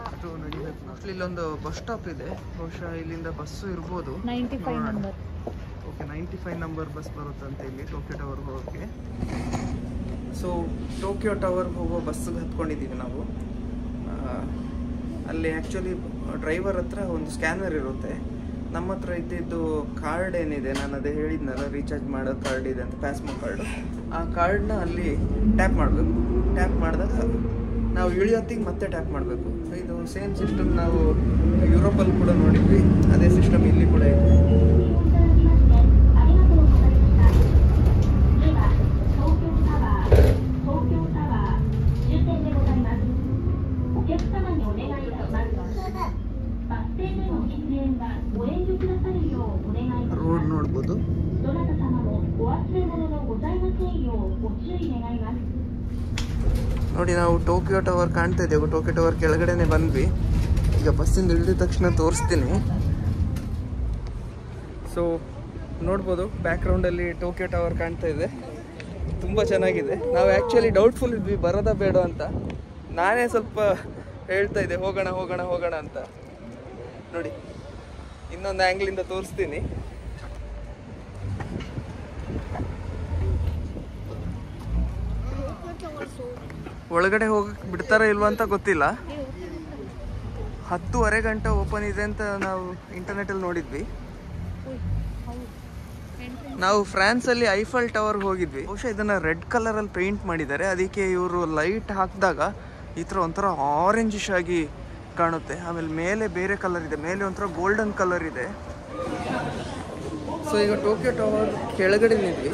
ಅಷ್ಟು ನಡಿಬೇಕು. ಮೋಸ್ಟ್ಲಿ ಇಲ್ಲೊಂದು ಬಸ್ ಸ್ಟಾಪ್ ಇದೆ, ಬಹುಶಃ ಇಲ್ಲಿಂದ ಬಸ್ಸು ಇರ್ಬೋದು. 95 ನಂಬರ್ ಬಸ್ ಬರುತ್ತಂತೆ ಇಲ್ಲಿ ಟೋಕಿಯೋ ಟವರ್ ಹೋಗೋಕ್ಕೆ. ಸೊ ಟೋಕಿಯೋ ಟವರ್ಗೆ ಹೋಗೋ ಬಸ್ಸಿಗೆ ಹತ್ಕೊಂಡಿದ್ದೀವಿ ನಾವು. ಅಲ್ಲಿ ಆ್ಯಕ್ಚುಲಿ ಡ್ರೈವರ್ ಹತ್ರ ಒಂದು ಸ್ಕ್ಯಾನರ್ ಇರುತ್ತೆ. ನಮ್ಮ ಹತ್ರ ಇದ್ದಿದ್ದು ಕಾರ್ಡ್ ಏನಿದೆ, ನಾನು ಅದೇ ಹೇಳಿದ್ನಲ್ಲ ರೀಚಾರ್ಜ್ ಮಾಡೋ ಕಾರ್ಡ್ ಇದೆ ಅಂತ, ಪ್ಯಾಸ್ಮೋ ಕಾರ್ಡು. ಆ ಕಾರ್ಡ್ನ ಅಲ್ಲಿ ಟ್ಯಾಪ್ ಮಾಡಬೇಕು. ಟ್ಯಾಪ್ ಮಾಡಿದಾಗ ನಾವು ಇಳಿಯೋತ್ತಿಗೆ ಮತ್ತೆ ಟ್ಯಾಪ್ ಮಾಡಬೇಕು. ಇದು ಸೇಮ್ ಸಿಸ್ಟಮ್ ನಾವು ಯುರೋಪಲ್ಲಿ ಕೂಡ ನೋಡಿದ್ವಿ, ಅದೇ ಸಿಸ್ಟಮ್ ಇಲ್ಲಿ ಕೂಡ ಇದೆ. ರೋಡ್ ನೋಡ್ಬೋದು. ನೋಡಿ ನಾವು ಟೋಕಿಯೋ ಟವರ್ ಕಾಣ್ತಾ ಇದ್ದೇವೆ. ಟೋಕಿಯೋ ಟವರ್ ಕೆಳಗಡೆನೆ ಬಂದ್ವಿ. ಈಗ ಬಸ್ಸಿಂದ ಇಳಿದ ತಕ್ಷಣ ತೋರಿಸ್ತೀನಿ. ಸೊ ನೋಡ್ಬೋದು ಬ್ಯಾಕ್ಗ್ರೌಂಡಲ್ಲಿ ಟೋಕಿಯೋ ಟವರ್ ಕಾಣ್ತಾ ಇದೆ, ತುಂಬ ಚೆನ್ನಾಗಿದೆ. ನಾವು ಆ್ಯಕ್ಚುಲಿ ಡೌಟ್ಫುಲ್ ಇದ್ವಿ ಬರೋದ ಬೇಡ ಅಂತ. ನಾನೇ ಸ್ವಲ್ಪ ಹೇಳ್ತಾ ಇದ್ದೆ ಹೋಗೋಣ ಅಂತ. ನೋಡಿ ಇನ್ನೊಂದು ಆ್ಯಂಗ್ಲಿಂದ ತೋರಿಸ್ತೀನಿ. ಒಳಗಡೆ ಹೋಗಕ್ಕೆ ಬಿಡ್ತಾರೋ ಇಲ್ವಾ ಅಂತ ಗೊತ್ತಿಲ್ಲ. 10:30 ಗಂಟೆ ಓಪನ್ ಇದೆ ಅಂತ ನಾವು ಇಂಟರ್ನೆಟಲ್ಲಿ ನೋಡಿದ್ವಿ. ನಾವು ಫ್ರಾನ್ಸಲ್ಲಿ ಐಫಲ್ ಟವರ್ಗೆ ಹೋಗಿದ್ವಿ. ಬಹುಶಃ ಇದನ್ನು ರೆಡ್ ಕಲರಲ್ಲಿ ಪೇಂಟ್ ಮಾಡಿದ್ದಾರೆ. ಅದಕ್ಕೆ ಇವರು ಲೈಟ್ ಹಾಕಿದಾಗ ಈ ಥರ ಒಂಥರ ಆರೆಂಜಿಶ್ ಆಗಿ ಕಾಣುತ್ತೆ. ಆಮೇಲೆ ಮೇಲೆ ಬೇರೆ ಕಲರ್ ಇದೆ, ಮೇಲೆ ಒಂಥರ ಗೋಲ್ಡನ್ ಕಲರ್ ಇದೆ. ಸೊ ಈಗ ಟೋಕಿಯೋ ಟವರ್ ಕೆಳಗಡೆ ನಿಂತ್ವಿ.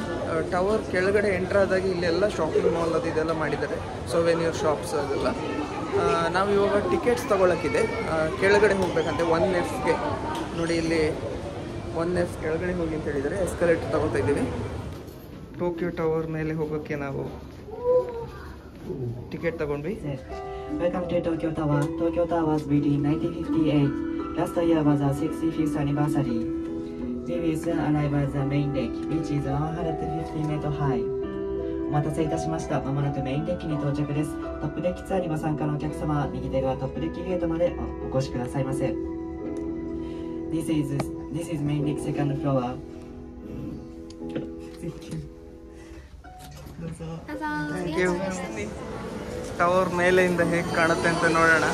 ಟವರ್ ಕೆಳಗಡೆ ಎಂಟ್ರ್ ಆದಾಗ ಇಲ್ಲೆಲ್ಲ ಶಾಪಿಂಗ್ ಮಾಲ್ ಅದು ಇದೆಲ್ಲ ಮಾಡಿದ್ದಾರೆ, ಸೊವೆನಿಯರ್ ಶಾಪ್ಸ್ ಅದೆಲ್ಲ. ನಾವು ಇವಾಗ ಟಿಕೆಟ್ಸ್ ತೊಗೊಳಕ್ಕಿದೆ. ಕೆಳಗಡೆ ಹೋಗ್ಬೇಕಂತೆ 1Fಗೆ. ನೋಡಿ ಇಲ್ಲಿ 1F ಕೆಳಗಡೆ ಹೋಗಿ ಅಂತ ಹೇಳಿದರೆ ಎಸ್ಕಲೇಟರ್ ತಗೊಳ್ತಾ ಇದ್ದೀವಿ. ಟೋಕಿಯೋ ಟವರ್ ಮೇಲೆ ಹೋಗೋಕ್ಕೆ ನಾವು ಟಿಕೆಟ್ ತಗೊಂಡ್ವಿ. Welcome to Tokyo Tower. Tokyo Tower was built in 1958. Last year was our 65th anniversary. We will soon arrive at the main deck, which is 150 meters high. お待たせいたしました。まもなくメインデッキに到着です。トップデッキツアーにご参加のお客様は右手側トップデッキゲートまでお越しくださいませ。This is main deck second floor. Thank you. Tower ಮೇಲೆಯಿಂದ ಹೇಗೆ ಕಾಣುತ್ತೆ ಅಂತ ನೋಡೋಣ.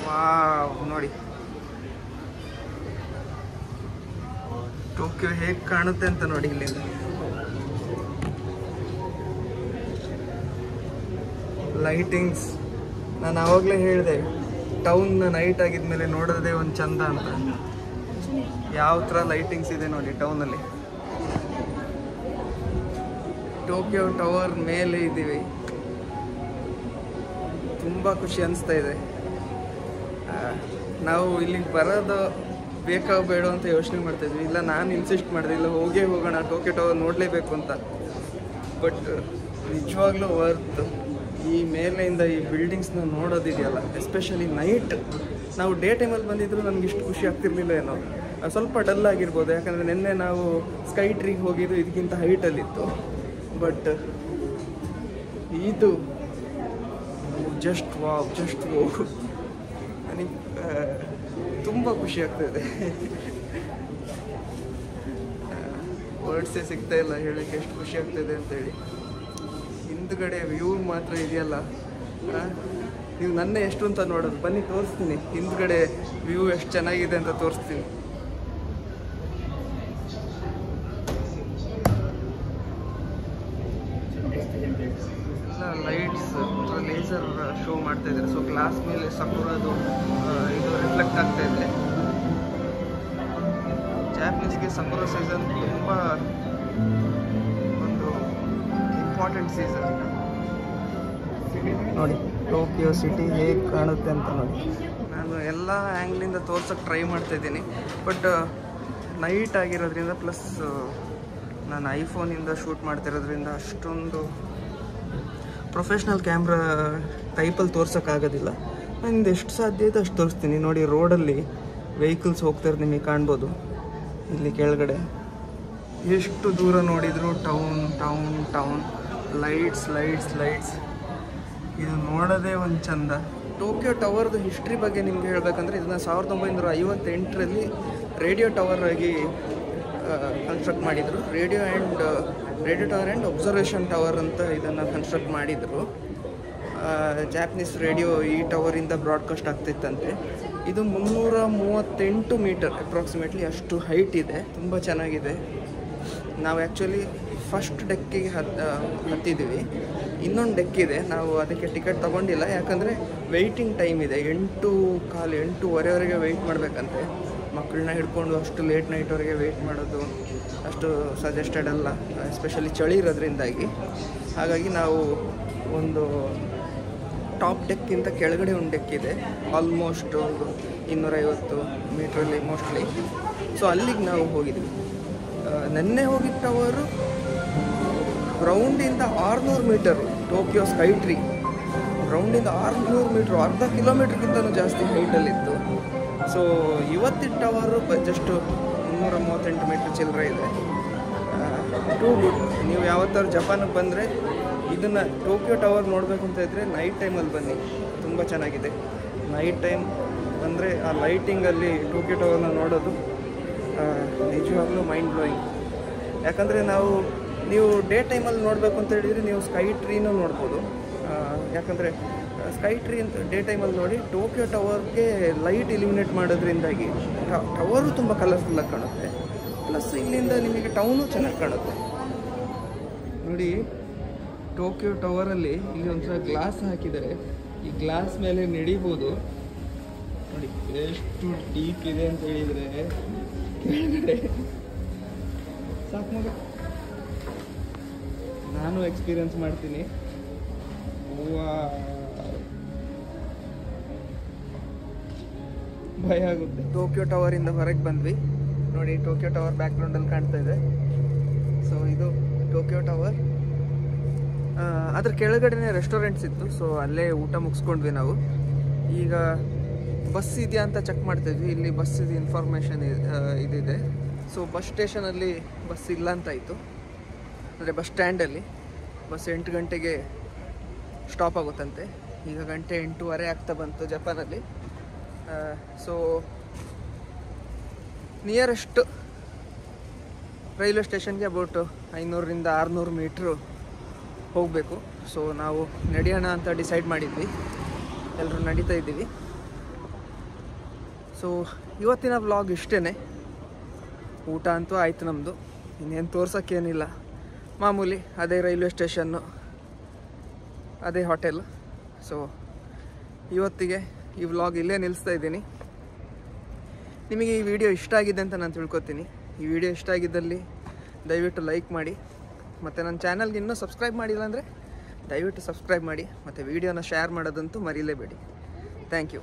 Wow, ನೋಡಿ Tokyo ಹೇಗೆ ಕಾಣುತ್ತೆ ಅಂತ ನೋಡಿ ಇಲ್ಲಿಂದ. ಲೈಟಿಂಗ್ಸ್, ನಾನು ಆವಾಗಲೇ ಹೇಳಿದೆ ಟೌನ್ ನೈಟ್ ಆಗಿದ್ಮೇಲೆ ನೋಡೋದೇ ಒಂದು ಚಂದ ಅಂತ. ಯಾವ ಥರ ಲೈಟಿಂಗ್ಸ್ ಇದೆ ನೋಡಿ ಟೌನಲ್ಲಿ. ಟೋಕಿಯೋ ಟವರ್ ಮೇಲೆ ಇದ್ದೀವಿ. ತುಂಬ ಖುಷಿ ಅನಿಸ್ತಾ ಇದೆ. ನಾವು ಇಲ್ಲಿಗೆ ಬರೋದು ಬೇಕಾ ಬೇಡ ಅಂತ ಯೋಚನೆ ಮಾಡ್ತಾಯಿದ್ವಿ. ಇಲ್ಲ, ನಾನು ಇನ್ಸಿಸ್ಟ್ ಮಾಡಿದೆ, ಇಲ್ಲ ಹೋಗೇ ಹೋಗೋಣ, ಟೋಕಿಯೋ ಟವರ್ ನೋಡಲೇಬೇಕು ಅಂತ. ಬಟ್ ನಿಜವಾಗ್ಲೂ ವರ್ತ್. ಈ ಮೇಲೆಯಿಂದ ಈ ಬಿಲ್ಡಿಂಗ್ಸ್ನ ನೋಡೋದಿದೆಯಲ್ಲ, ಎಸ್ಪೆಷಲಿ ನೈಟ್. ನಾವು ಡೇ ಟೈಮಲ್ಲಿ ಬಂದಿದ್ರು ನಮ್ಗೆ ಇಷ್ಟು ಖುಷಿ ಆಗ್ತಿರ್ಲಿಲ್ಲ ಏನೋ. ಸ್ವಲ್ಪ ಡಲ್ ಆಗಿರ್ಬೋದು, ಯಾಕಂದರೆ ನಿನ್ನೆ ನಾವು ಸ್ಕೈ ಟ್ರೀಗೆ ಹೋಗಿದ್ದು ಇದಕ್ಕಿಂತ ಹೈಟಲ್ಲಿತ್ತು. ಬಟ್ ಇದು ಜಸ್ಟ್ ವಾವ್, ನನಗೆ ತುಂಬ ಖುಷಿ ಆಗ್ತಾಯಿದೆ. ವರ್ಡ್ಸೇ ಸಿಗ್ತಾ ಇಲ್ಲ ಹೇಳೋಕ್ಕೆ ಎಷ್ಟು ಖುಷಿ ಆಗ್ತಾಯಿದೆ ಅಂತೇಳಿ. ಹಿಂದ್ಗಡೆ ವ್ಯೂ ಮಾತ್ರ ಇದೆಯಲ್ಲ, ನೀವು ನನ್ನ ಎಷ್ಟು ಅಂತ ನೋಡೋದು, ಬನ್ನಿ ತೋರಿಸ್ತೀನಿ. ಹಿಂದ್ಗಡೆ ವ್ಯೂ ಎಷ್ಟು ಚೆನ್ನಾಗಿದೆ ಅಂತ ತೋರಿಸ್ತೀನಿ. ಲೈಟ್ಸ್ ಲೇಸರ್ ಶೋ ಮಾಡ್ತಾ ಇದ್ದಾರೆ. ಸೊ ಗ್ಲಾಸ್ ಮೇಲೆ ಸಕುರದು ಇದು ರಿಫ್ಲೆಕ್ಟ್ ಆಗ್ತಾ ಇದೆ. ಜಾಪನೀಸ್ಗೆ ಸಕುರ ಸೀಸನ್ ತುಂಬ ಒಂದು ಇಂಪಾರ್ಟೆಂಟ್ ಸೀಸನ್. ನೋಡಿ ಟೋಕಿಯೋ ಸಿಟಿ ಹೇಗೆ ಕಾಣುತ್ತೆ ಅಂತ ನೋಡಿ. ನಾನು ಎಲ್ಲ ಆ್ಯಂಗ್ಲಿಂದ ತೋರ್ಸೋಕ್ಕೆ ಟ್ರೈ ಮಾಡ್ತಾಯಿದ್ದೀನಿ. ಬಟ್ ನೈಟ್ ಆಗಿರೋದ್ರಿಂದ, ಪ್ಲಸ್ ನಾನು ಐಫೋನಿಂದ ಶೂಟ್ ಮಾಡ್ತಿರೋದ್ರಿಂದ ಅಷ್ಟೊಂದು ಪ್ರೊಫೆಷ್ನಲ್ ಕ್ಯಾಮ್ರಾ ಟೈಪಲ್ಲಿ ತೋರ್ಸೋಕ್ಕಾಗೋದಿಲ್ಲ. ನಾನು ಎಷ್ಟು ಸಾಧ್ಯ ಇದೆ ಅಷ್ಟು ತೋರಿಸ್ತೀನಿ. ನೋಡಿ ರೋಡಲ್ಲಿ ವೆಹಿಕಲ್ಸ್ ಹೋಗ್ತಾರೆ, ನಿಮಗೆ ಕಾಣ್ಬೋದು. ಇಲ್ಲಿ ಕೆಳಗಡೆ ಎಷ್ಟು ದೂರ ನೋಡಿದ್ರು ಟೌನ್, ಲೈಟ್ಸ್. ಇದು ನೋಡೋದೇ ಒಂದು ಚಂದ. ಟೋಕಿಯೋ ಟವರ್ದು ಹಿಸ್ಟ್ರಿ ಬಗ್ಗೆ ನಿಮ್ಗೆ ಹೇಳಬೇಕಂದ್ರೆ, ಇದನ್ನು 1958ರಲ್ಲಿ ರೇಡಿಯೋ ಟವರ್ ಆಗಿ ಕನ್ಸ್ಟ್ರಕ್ಟ್ ಮಾಡಿದರು. Radio tower and observation tower ಅಂತ ಇದನ್ನು ಕನ್ಸ್ಟ್ರಕ್ಟ್ ಮಾಡಿದರು. ಜಾಪನೀಸ್ ರೇಡಿಯೋ ಈ ಟವರಿಂದ ಬ್ರಾಡ್ಕಾಸ್ಟ್ ಆಗ್ತಿತ್ತಂತೆ. ಇದು 338 ಮೀಟರ್ ಅಪ್ರಾಕ್ಸಿಮೇಟ್ಲಿ, ಅಷ್ಟು ಹೈಟ್ ಇದೆ. ತುಂಬ ಚೆನ್ನಾಗಿದೆ. ನಾವು ಆ್ಯಕ್ಚುಲಿ ಫಸ್ಟ್ ಡೆಕ್ಕಿಗೆ ಹತ್ತಿದ್ದೀವಿ. ಇನ್ನೊಂದು ಡೆಕ್ ಇದೆ, ನಾವು ಅದಕ್ಕೆ ಟಿಕೆಟ್ ತೊಗೊಂಡಿಲ್ಲ. ಯಾಕಂದರೆ ವೆಯ್ಟಿಂಗ್ ಟೈಮ್ ಇದೆ. 8:15 ವೆಯ್ಟ್ ಮಾಡಬೇಕಂತೆ. ಮಕ್ಕಳನ್ನ ಹಿಡ್ಕೊಂಡು ಅಷ್ಟು ಲೇಟ್ ನೈಟ್ವರೆಗೆ ವೆಯ್ಟ್ ಮಾಡೋದು ಅಷ್ಟು ಸಜೆಸ್ಟೆಡ್ ಅಲ್ಲ, ಎಸ್ಪೆಷಲಿ ಚಳಿ ಇರೋದ್ರಿಂದಾಗಿ. ಹಾಗಾಗಿ ನಾವು ಒಂದು ಟಾಪ್ ಡೆಕ್ಕಿಂತ ಕೆಳಗಡೆ ಒಂದು ಡೆಕ್ ಇದೆ, ಆಲ್ಮೋಸ್ಟ್ ಒಂದು 250 ಮೀಟ್ರಲ್ಲಿ ಮೋಸ್ಟ್ಲಿ. ಸೊ ಅಲ್ಲಿಗೆ ನಾವು ಹೋಗಿದ್ವಿ. ನೆನ್ನೆ ಹೋಗಿದ್ದ ಟವರು ಗ್ರೌಂಡಿಂದ 600 ಮೀಟರು. ಟೋಕಿಯೋ ಸ್ಕೈ ಟ್ರೀ ಗ್ರೌಂಡಿಂದ 600 ಮೀಟ್ರು, ಅರ್ಧ ಕಿಲೋಮೀಟ್ರ್ಗಿಂತಲೂ ಜಾಸ್ತಿ ಹೈಟಲ್ಲಿತ್ತು. ಸೊ ಇವತ್ತಿನ ಟವರು ಜಸ್ಟ್ 338 ಮೀಟ್ರ್ ಚಿಲ್ಲರೆ ಇದೆ. Too good. ನೀವು ಯಾವತ್ತಾದ್ರು ಜಪಾನಿಗೆ ಬಂದರೆ ಇದನ್ನು ಟೋಕಿಯೋ ಟವರ್ ನೋಡಬೇಕು ಅಂತ ಇದ್ದರೆ ನೈಟ್ ಟೈಮಲ್ಲಿ ಬನ್ನಿ, ತುಂಬ ಚೆನ್ನಾಗಿದೆ. ನೈಟ್ ಟೈಮ್ ಅಂದರೆ ಆ ಲೈಟಿಂಗಲ್ಲಿ ಟೋಕಿಯೋ ಟವರ್ನ ನೋಡೋದು ನಿಜವಾಗ್ಲೂ ಮೈಂಡ್ ಬ್ಲೋಯಿಂಗ್. ಯಾಕಂದರೆ ನೀವು ಡೇ ಟೈಮಲ್ಲಿ ನೋಡಬೇಕು ಅಂತ ಹೇಳಿದರೆ ನೀವು ಸ್ಕೈ ಟ್ರೀನೂ ನೋಡ್ಬೋದು. ಯಾಕಂದರೆ ಸ್ಕೈ ಟ್ರೀ ಅಂತ ಡೇ ಟೈಮಲ್ಲಿ ನೋಡಿ, ಟೋಕಿಯೋ ಟವರ್ಗೆ ಲೈಟ್ ಇಲ್ಯುಮಿನೇಟ್ ಮಾಡೋದ್ರಿಂದಾಗಿ ಟವರು ತುಂಬ ಕಲರ್ಫುಲ್ಲಾಗಿ ಕಾಣುತ್ತೆ. ಪ್ಲಸ್ ಇಲ್ಲಿಂದ ನಿಮಗೆ ಟೌನು ಚೆನ್ನಾಗಿ ಕಾಣುತ್ತೆ. ನೋಡಿ ಟೋಕಿಯೋ ಟವರಲ್ಲಿ ಇಲ್ಲಿ ಒಂಥರ ಗ್ಲಾಸ್ ಹಾಕಿದ್ದಾರೆ. ಈ ಗ್ಲಾಸ್ ಮೇಲೆ ನಡಿಬೋದು. ನೋಡಿ ಎಷ್ಟು ಡೀಪ್ ಇದೆ ಅಂತ ಹೇಳಿದರೆ ಕೆಳಗಡೆ. ಸಾಕು ಮಗ, ನಾನು ಎಕ್ಸ್ಪೀರಿಯನ್ಸ್ ಮಾಡ್ತೀನಿ. ಭಯ ಆಗುತ್ತೆ. ಟೋಕಿಯೋ ಟವರಿಂದ ಹೊರಗೆ ಬಂದ್ವಿ. ನೋಡಿ ಟೋಕಿಯೋ ಟವರ್ ಬ್ಯಾಕ್ಗ್ರೌಂಡಲ್ಲಿ ಕಾಣ್ತಾ ಇದೆ. ಸೊ ಇದು ಟೋಕಿಯೋ ಟವರ್. ಅದ್ರ ಕೆಳಗಡೆನೇ ರೆಸ್ಟೋರೆಂಟ್ಸ್ ಇತ್ತು. ಸೊ ಅಲ್ಲೇ ಊಟ ಮುಗಿಸ್ಕೊಂಡ್ವಿ ನಾವು. ಈಗ ಬಸ್ ಇದೆಯಾ ಅಂತ ಚೆಕ್ ಮಾಡ್ತಾಯಿದ್ವಿ. ಇಲ್ಲಿ ಬಸ್ ಇದು ಇನ್ಫಾರ್ಮೇಷನ್ ಇದಿದೆ. ಸೊ ಬಸ್ ಸ್ಟೇಷನಲ್ಲಿ ಬಸ್ ಇಲ್ಲ ಅಂತಾಯಿತು. ಅಂದರೆ ಬಸ್ ಸ್ಟ್ಯಾಂಡಲ್ಲಿ ಬಸ್ 8 ಗಂಟೆಗೆ ಸ್ಟಾಪ್ ಆಗುತ್ತಂತೆ. ಈಗ ಗಂಟೆ 8:15 ಆಗ್ತಾ ಬಂತು ಜಪಾನಲ್ಲಿ. ಸೊ ನಿಯರೆಸ್ಟ್ ರೈಲ್ವೆ ಸ್ಟೇಷನ್ಗೆ ಅಬೌಟ್ 500ರಿಂದ 600 ಮೀಟ್ರು ಹೋಗಬೇಕು. ಸೊ ನಾವು ನಡೆಯೋಣ ಅಂತ ಡಿಸೈಡ್ ಮಾಡಿದ್ವಿ, ಎಲ್ಲರೂ ನಡೀತಾ ಇದ್ದೀವಿ. ಸೊ ಇವತ್ತಿನ ವ್ಲಾಗ್ ಇಷ್ಟೇ. ಊಟ ಅಂತೂ ಆಯಿತು ನಮ್ಮದು, ಇನ್ನೇನು ತೋರ್ಸೋಕ್ಕೇನಿಲ್ಲ. ಮಾಮೂಲಿ ಅದೇ ರೈಲ್ವೆ ಸ್ಟೇಷನ್ನು, ಅದೇ ಹೋಟೆಲ್. ಸೊ ಇವತ್ತಿಗೆ ಈ ವ್ಲಾಗ್ ಇಲ್ಲೇ ನಿಲ್ಲಿಸ್ತಾ ಇದ್ದೀನಿ. ನಿಮಗೆ ಈ ವಿಡಿಯೋ ಇಷ್ಟ ಆಗಿದೆ ಅಂತ ನಾನು ತಿಳ್ಕೊತೀನಿ. ಈ ವಿಡಿಯೋ ಇಷ್ಟ ಆಗಿದ್ದಲ್ಲಿ ದಯವಿಟ್ಟು ಲೈಕ್ ಮಾಡಿ, ಮತ್ತು ನನ್ನ ಚಾನಲ್ಗೆ ಇನ್ನೂ ಸಬ್ಸ್ಕ್ರೈಬ್ ಮಾಡಿಲ್ಲ ಅಂದರೆ ದಯವಿಟ್ಟು ಸಬ್ಸ್ಕ್ರೈಬ್ ಮಾಡಿ, ಮತ್ತು ವಿಡಿಯೋನ ಶೇರ್ ಮಾಡೋದಂತೂ ಮರೀಲೇಬೇಡಿ. Thank you.